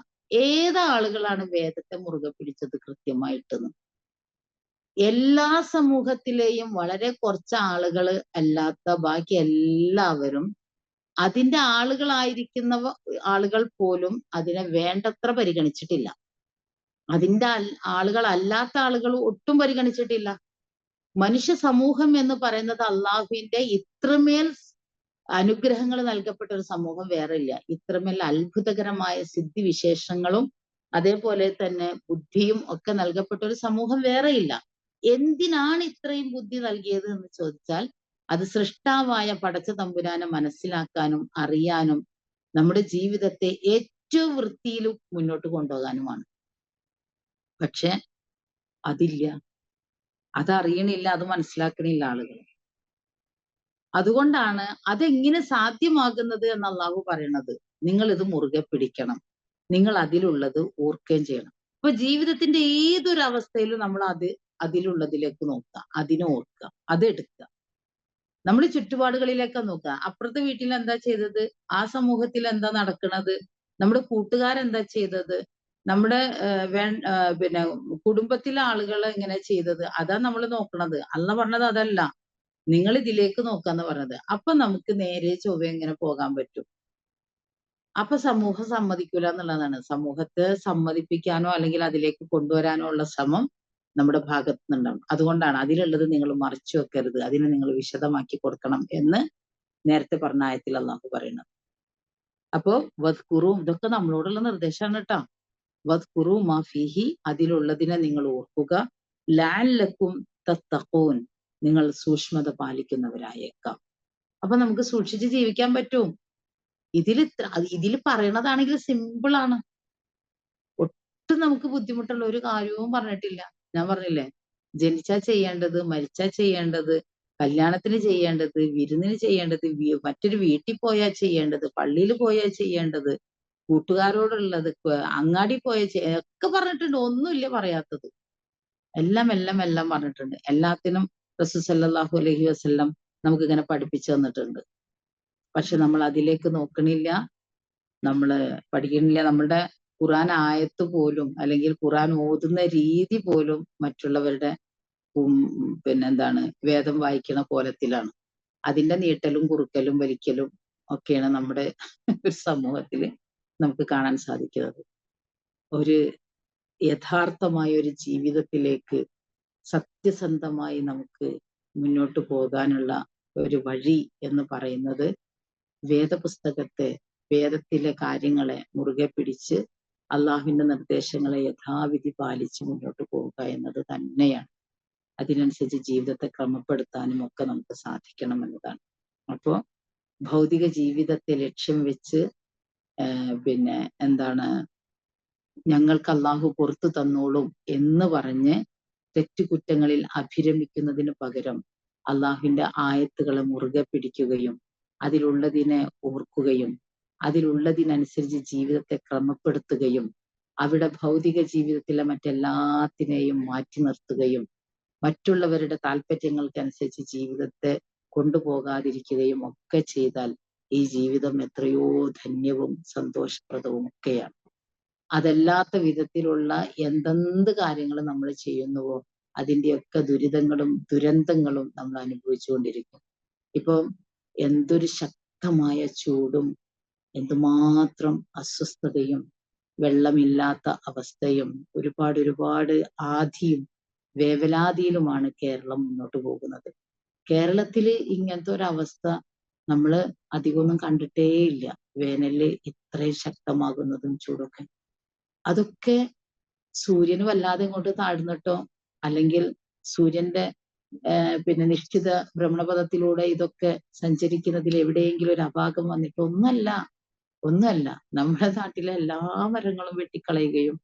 ഏതാളുകളാണ് വേദത്തെ മുറുകെ പിടിച്ചത് കൃത്യമായിട്ടെന്ന്. എല്ലാ സമൂഹത്തിലെയും വളരെ കുറച്ച് ആളുകൾ അല്ലാത്ത ബാക്കി എല്ലാവരും, അതിന്റെ ആളുകളായിരിക്കുന്നവ ആളുകൾ പോലും അതിനെ വേണ്ടത്ര പരിഗണിച്ചിട്ടില്ല. അതിന്റെ ആളുകളല്ലാത്ത ആളുകൾ ഒട്ടും പരിഗണിച്ചിട്ടില്ല. മനുഷ്യ സമൂഹം എന്ന് പറയുന്നത് അള്ളാഹുവിന്റെ ഇത്രമേൽ അനുഗ്രഹങ്ങൾ നൽകപ്പെട്ട ഒരു സമൂഹം വേറെ ഇല്ല. ഇത്രമേൽ അത്ഭുതകരമായ സിദ്ധിവിശേഷങ്ങളും അതേപോലെ തന്നെ ബുദ്ധിയും ഒക്കെ നൽകപ്പെട്ട ഒരു സമൂഹം വേറെ ഇല്ല. എന്തിനാണ് ഇത്രയും ബുദ്ധി നൽകിയത് എന്ന് ചോദിച്ചാൽ, അത് സൃഷ്ടാവായ പടച്ച തമ്പുരാനെ മനസ്സിലാക്കാനും അറിയാനും നമ്മുടെ ജീവിതത്തെ ഏറ്റവും വൃത്തിയിലും മുന്നോട്ട് കൊണ്ടുപോകാനുമാണ്. പക്ഷെ അതില്ല, അതറിയണില്ല, അത് മനസ്സിലാക്കണില്ല ആളുകൾ. അതുകൊണ്ടാണ് അതെങ്ങനെ സാധ്യമാകുന്നത് എന്ന് അള്ളാഹു പറയണത്. നിങ്ങൾ ഇത് മുറുകെ പിടിക്കണം, നിങ്ങൾ അതിലുള്ളത് ഓർക്കുകയും ചെയ്യണം. അപ്പൊ ജീവിതത്തിന്റെ ഏതൊരു അവസ്ഥയിലും നമ്മൾ അതിലുള്ളതിലേക്ക് നോക്കുക, അതിനെ ഓർക്കുക, അതെടുക്കുക. നമ്മൾ ചുറ്റുപാടുകളിലേക്ക് നോക്കുക. അപ്പുറത്തെ വീട്ടിൽ എന്താ ചെയ്തത്, ആ സമൂഹത്തിൽ എന്താ നടക്കുന്നത്, നമ്മുടെ കൂട്ടുകാരെന്താ ചെയ്തത്, നമ്മുടെ പിന്നെ കുടുംബത്തിലെ ആളുകൾ എങ്ങനെ ചെയ്തത്, അതാ നമ്മൾ നോക്കണത്. അല്ല പറഞ്ഞത് അതല്ല, നിങ്ങൾ ഇതിലേക്ക് നോക്കാന്ന് പറഞ്ഞത്. അപ്പൊ നമുക്ക് നേരെ ചൊവ്വ എങ്ങനെ പോകാൻ പറ്റും. അപ്പൊ സമൂഹം സമ്മതിക്കൂല എന്നുള്ളതാണ്. സമൂഹത്തെ സമ്മതിപ്പിക്കാനോ അല്ലെങ്കിൽ അതിലേക്ക് കൊണ്ടുവരാനോ ഉള്ള ശ്രമം നമ്മുടെ ഭാഗത്ത് നിന്നുണ്ടാവും. അതുകൊണ്ടാണ് അതിലുള്ളത് നിങ്ങൾ മറച്ചു വെക്കരുത്, അതിനെ നിങ്ങൾ വിശദമാക്കി കൊടുക്കണം എന്ന് നേരത്തെ പറഞ്ഞ ആയത്തിൽ അള്ളാഹു പറയുന്നത്. അപ്പോ വദ്കുറു, ഇതൊക്കെ നമ്മളോടുള്ള നിർദ്ദേശമാണ് കേട്ടോ. വദ്കുറു മാ ഫീഹി, അതിലുള്ളതിനെ നിങ്ങൾ ഓർക്കുക. ലഅല്ലക്കും തത്തഖൂൻ, നിങ്ങൾ സൂക്ഷ്മത പാലിക്കുന്നവരായേക്കാം. അപ്പൊ നമുക്ക് സൂക്ഷിച്ച് ജീവിക്കാൻ പറ്റും. ഇതിൽ പറയണതാണെങ്കിൽ സിമ്പിളാണ്. ഒട്ടും നമുക്ക് ബുദ്ധിമുട്ടുള്ള ഒരു കാര്യവും പറഞ്ഞിട്ടില്ല. ഞാൻ പറഞ്ഞില്ലേ, ജനിച്ചാ ചെയ്യേണ്ടത്, മരിച്ചാ ചെയ്യേണ്ടത്, കല്യാണത്തിന് ചെയ്യേണ്ടത്, വിരുന്നിന് ചെയ്യേണ്ടത്, മറ്റൊരു വീട്ടിൽ പോയാൽ ചെയ്യേണ്ടത്, പള്ളിയിൽ പോയാൽ ചെയ്യേണ്ടത്, കൂട്ടുകാരോടുള്ളത്, അങ്ങാടി പോയാൽ ഒക്കെ പറഞ്ഞിട്ടുണ്ട്. ഒന്നുമില്ല പറയാത്തത്. എല്ലാം എല്ലാം എല്ലാം പറഞ്ഞിട്ടുണ്ട്. എല്ലാത്തിനും റസൂൽ സല്ലല്ലാഹു അലൈഹി വസല്ലം നമുക്ക് ഇങ്ങനെ പഠിപ്പിച്ചു തന്നിട്ടുണ്ട്. പക്ഷെ നമ്മൾ അതിലേക്ക് നോക്കണില്ല, നമ്മള് പഠിക്കണില്ല. നമ്മളുടെ ഖുർആൻ ആയത്ത് പോലും അല്ലെങ്കിൽ ഖുർആൻ ഓതുന്ന രീതി പോലും മറ്റുള്ളവരുടെ പിന്നെന്താണ് വേദം വായിക്കണ കോലത്തിലാണ്. അതിന്റെ നീട്ടലും കുറുക്കലും വലിക്കലും ഒക്കെയാണ് നമ്മുടെ സമൂഹത്തിൽ നമുക്ക് കാണാൻ സാധിക്കുന്നത്. ഒരു യഥാർത്ഥമായ ഒരു ജീവിതത്തിലേക്ക് സത്യസന്ധമായി നമുക്ക് മുന്നോട്ട് പോകാനുള്ള ഒരു വഴി എന്ന് പറയുന്നത് വേദപുസ്തകത്തെ, വേദത്തിലെ കാര്യങ്ങളെ മുറുകെ പിടിച്ച് അള്ളാഹുവിന്റെ നിർദ്ദേശങ്ങളെ യഥാവിധി പാലിച്ച് മുന്നോട്ട് പോവുക എന്നത് തന്നെയാണ്. അതിനനുസരിച്ച് ജീവിതത്തെ ക്രമപ്പെടുത്താനും ഒക്കെ നമുക്ക് സാധിക്കണം എന്നതാണ്. അപ്പോ ഭൗതിക ജീവിതത്തെ ലക്ഷ്യം വെച്ച് പിന്നെ എന്താണ്, ഞങ്ങൾക്ക് അള്ളാഹു പുറത്തു തന്നോളും എന്ന് പറഞ്ഞ് തെറ്റുകുറ്റങ്ങളിൽ അഭിരമിക്കുന്നതിന് പകരം അള്ളാഹുവിന്റെ ആയത്തുകളെ മുറുകെ പിടിക്കുകയും അതിലുള്ളതിനെ ഓർക്കുകയും അതിലുള്ളതിനനുസരിച്ച് ജീവിതത്തെ ക്രമപ്പെടുത്തുകയും അവിടെ ഭൗതിക ജീവിതത്തിലെ മറ്റെല്ലാത്തിനെയും മാറ്റി നിർത്തുകയും മറ്റുള്ളവരുടെ താല്പര്യങ്ങൾക്കനുസരിച്ച് ജീവിതത്തെ കൊണ്ടുപോകാതിരിക്കുകയും ഒക്കെ ചെയ്താൽ ഈ ജീവിതം എത്രയോ ധന്യവും സന്തോഷപ്രദവും ഒക്കെയാണ്. അതല്ലാത്ത വിധത്തിലുള്ള എന്തെന്ത് കാര്യങ്ങൾ നമ്മൾ ചെയ്യുന്നുവോ അതിന്റെയൊക്കെ ദുരിതങ്ങളും ദുരന്തങ്ങളും നമ്മൾ അനുഭവിച്ചുകൊണ്ടിരിക്കും. ഇപ്പം എന്തൊരു ശക്തമായ ചൂടും എന്തുമാത്രം അസ്വസ്ഥതയും വെള്ളമില്ലാത്ത അവസ്ഥയും ഒരുപാട് ആധിയും വേവലാതിയിലുമാണ് കേരളം മുന്നോട്ട് പോകുന്നത്. കേരളത്തില് ഇങ്ങനത്തെ ഒരവസ്ഥ നമ്മള് അധികമൊന്നും കണ്ടിട്ടേ ഇല്ല. വേനലില് ഇത്രയും ശക്തമാകുന്നതും ചൂടൊക്കെ, അതൊക്കെ സൂര്യന് വല്ലാതെ ഇങ്ങോട്ട് താഴ്ന്നിട്ടോ അല്ലെങ്കിൽ സൂര്യന്റെ പിന്നെ നിശ്ചിത ഭ്രമണപഥത്തിലൂടെ ഇതൊക്കെ സഞ്ചരിക്കുന്നതിൽ എവിടെയെങ്കിലും ഒരു അപാകം വന്നിട്ടോ ഒന്നല്ല. നമ്മുടെ നാട്ടിലെ എല്ലാ മരങ്ങളും വെട്ടിക്കളയുകയും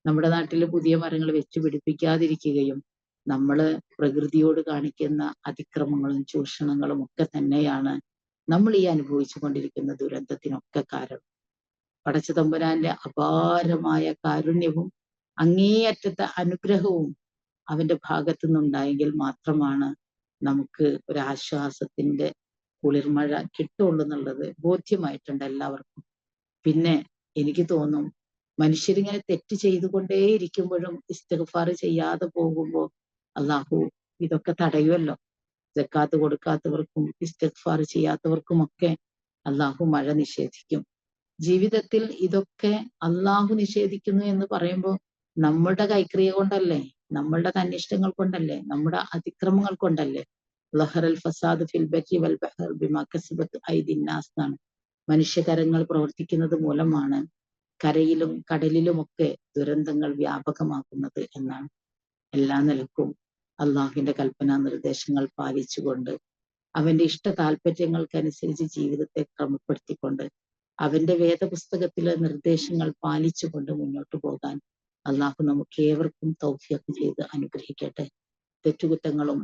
നമ്മുടെ നാട്ടിൽ പുതിയ മരങ്ങൾ വെച്ച് പിടിപ്പിക്കാതിരിക്കുകയും നമ്മൾ പ്രകൃതിയോട് കാണിക്കുന്ന അതിക്രമങ്ങളും ചൂഷണങ്ങളും ഒക്കെ തന്നെയാണ് നമ്മൾ ഈ അനുഭവിച്ചു കൊണ്ടിരിക്കുന്ന ദുരന്തത്തിനൊക്കെ കാരണം. പടച്ച തമ്പുരാന്റെ അപാരമായ കാരുണ്യവും അങ്ങേയറ്റത്തെ അനുഗ്രഹവും അവന്റെ ഭാഗത്തു നിന്നുണ്ടായെങ്കിൽ മാത്രമാണ് നമുക്ക് ഒരാശ്വാസത്തിന്റെ കുളിർമഴ കിട്ടുള്ളൂ എന്നുള്ളത് ബോധ്യമായിട്ടുണ്ട് എല്ലാവർക്കും. പിന്നെ എനിക്ക് തോന്നും, മനുഷ്യരിങ്ങനെ തെറ്റ് ചെയ്തുകൊണ്ടേയിരിക്കുമ്പോഴും ഇസ്തിഗ്ഫാർ ചെയ്യാതെ പോകുമ്പോൾ അള്ളാഹു ഇതൊക്കെ തടയുമല്ലോ. സക്കാത്ത് കൊടുക്കാത്തവർക്കും ഇസ്തിഗ്ഫാർ ചെയ്യാത്തവർക്കുമൊക്കെ അള്ളാഹു മഴ നിഷേധിക്കും. ജീവിതത്തിൽ ഇതൊക്കെ അള്ളാഹു നിഷേധിക്കുന്നു എന്ന് പറയുമ്പോൾ നമ്മളുടെ കൈക്രിയ കൊണ്ടല്ലേ, നമ്മളുടെ തന്നിഷ്ടങ്ങൾ കൊണ്ടല്ലേ, നമ്മുടെ അതിക്രമങ്ങൾ കൊണ്ടല്ലേ. ലഹറൽ ഫസാദ് ഫിൽ ബർരി വൽ ബഹർ ബിമാ കസബത് ഐദിൻ നാസ് എന്നാണ്. മനുഷ്യകരങ്ങൾ പ്രവർത്തിക്കുന്നത് മൂലമാണ് കരയിലും കടലിലുമൊക്കെ ദുരന്തങ്ങൾ വ്യാപകമാക്കുന്നത് എന്നാണ്. എല്ലാ നിലക്കും അള്ളാഹുവിന്റെ കൽപ്പനാ നിർദ്ദേശങ്ങൾ പാലിച്ചുകൊണ്ട് അവന്റെ ഇഷ്ട താല്പര്യങ്ങൾക്കനുസരിച്ച് ജീവിതത്തെ ക്രമപ്പെടുത്തിക്കൊണ്ട് അവന്റെ വേദപുസ്തകത്തിലെ നിർദ്ദേശങ്ങൾ പാലിച്ചുകൊണ്ട് മുന്നോട്ട് പോകാൻ അള്ളാഹു നമുക്ക് ഏവർക്കും തൗഫീഖ് ചെയ്ത് അനുഗ്രഹിക്കട്ടെ. തെറ്റുകുറ്റങ്ങളും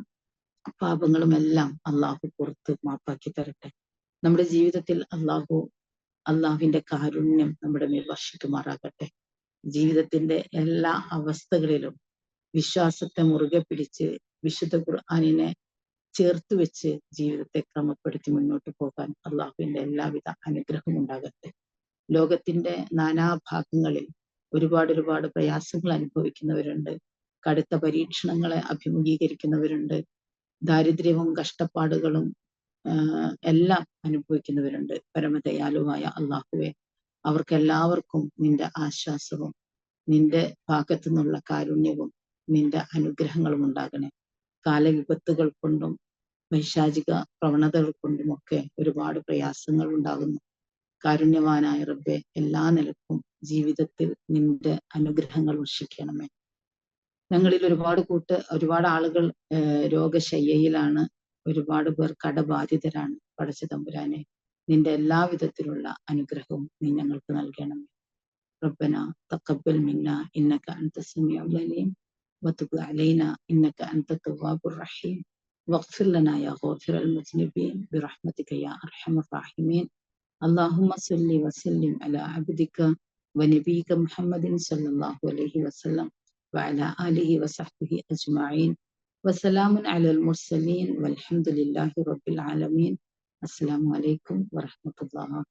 പാപങ്ങളും എല്ലാം അള്ളാഹു പുറത്ത് മാപ്പാക്കി തരട്ടെ. നമ്മുടെ ജീവിതത്തിൽ അള്ളാഹുവിന്റെ കാരുണ്യം നമ്മുടെ മേൽ വർഷിക്കുമാറാകട്ടെ. ജീവിതത്തിന്റെ എല്ലാ അവസ്ഥകളിലും വിശ്വാസത്തെ മുറുകെ പിടിച്ച് വിശുദ്ധ ഖുർആനിനെ ചേർത്ത് വെച്ച് ജീവിതത്തെ ക്രമപ്പെടുത്തി മുന്നോട്ട് പോകാൻ അള്ളാഹുവിന്റെ എല്ലാവിധ അനുഗ്രഹവും ഉണ്ടാകട്ടെ. ലോകത്തിന്റെ നാനാഭാഗങ്ങളിൽ ഒരുപാട് പ്രയാസങ്ങൾ അനുഭവിക്കുന്നവരുണ്ട്, കടുത്ത പരീക്ഷണങ്ങളെ അഭിമുഖീകരിക്കുന്നവരുണ്ട്, ദാരിദ്ര്യവും കഷ്ടപ്പാടുകളും എല്ലാം അനുഭവിക്കുന്നവരുണ്ട്. പരമദയാലുവായ അള്ളാഹുവെ, അവർക്കെല്ലാവർക്കും നിന്റെ ആശ്വാസവും നിന്റെ ഭാഗത്തു നിന്നുള്ള കാരുണ്യവും നിന്റെ അനുഗ്രഹങ്ങളും ഉണ്ടാകണേ. കാലവിപത്തുകൾ കൊണ്ടും പൈശാചിക പ്രവണതകൾ കൊണ്ടുമൊക്കെ ഒരുപാട് പ്രയാസങ്ങൾ ഉണ്ടാകുന്നു. കാരുണ്യവാനായ റബ്ബെ, എല്ലാ നിലക്കും ജീവിതത്തിൽ നിന്റെ അനുഗ്രഹങ്ങൾ വർഷിക്കണമേ. ഞങ്ങളിൽ ഒരുപാട് ആളുകൾ രോഗശയ്യയിലാണ്, ഒരുപാട് പേർ കടബാധിതരാണ്. പടച്ച തമ്പുരാനെ, നിന്റെ എല്ലാവിധത്തിലുള്ള അനുഗ്രഹവും നീ ഞങ്ങൾക്ക് നൽകണമേ. റബ്ബന തഖബ്ബൽ മിന്നാ ഇന്നക അൻത സമീഉൽ അലീം വതുബ് അലൈനാ ഇന്നക അൻത തവ്വാബുർ റഹീം വഗ്ഫിർ ലനാ യാ ഗാഫിറൽ മുസ്ലിമീൻ ബിറഹ്മതിക യാ അർഹമർ റഹീമീൻ. അല്ലാഹുമ്മ സ്വല്ലി വസല്ലിം അലാ അബ്ദിക വനബിയിക മുഹമ്മദിൻ സ്വല്ലല്ലാഹു അലൈഹി വസല്ലം വഅലാ ആലിഹി വസഹ്ബിഹി അജ്മഈൻ വസലാമുൻ അലൽ മുർസലീൻ വൽഹംദുലില്ലാഹി റബ്ബിൽ ആലമീൻ. അസ്സലാമു അലൈക്കും വറഹ്മത്തുള്ളാഹി.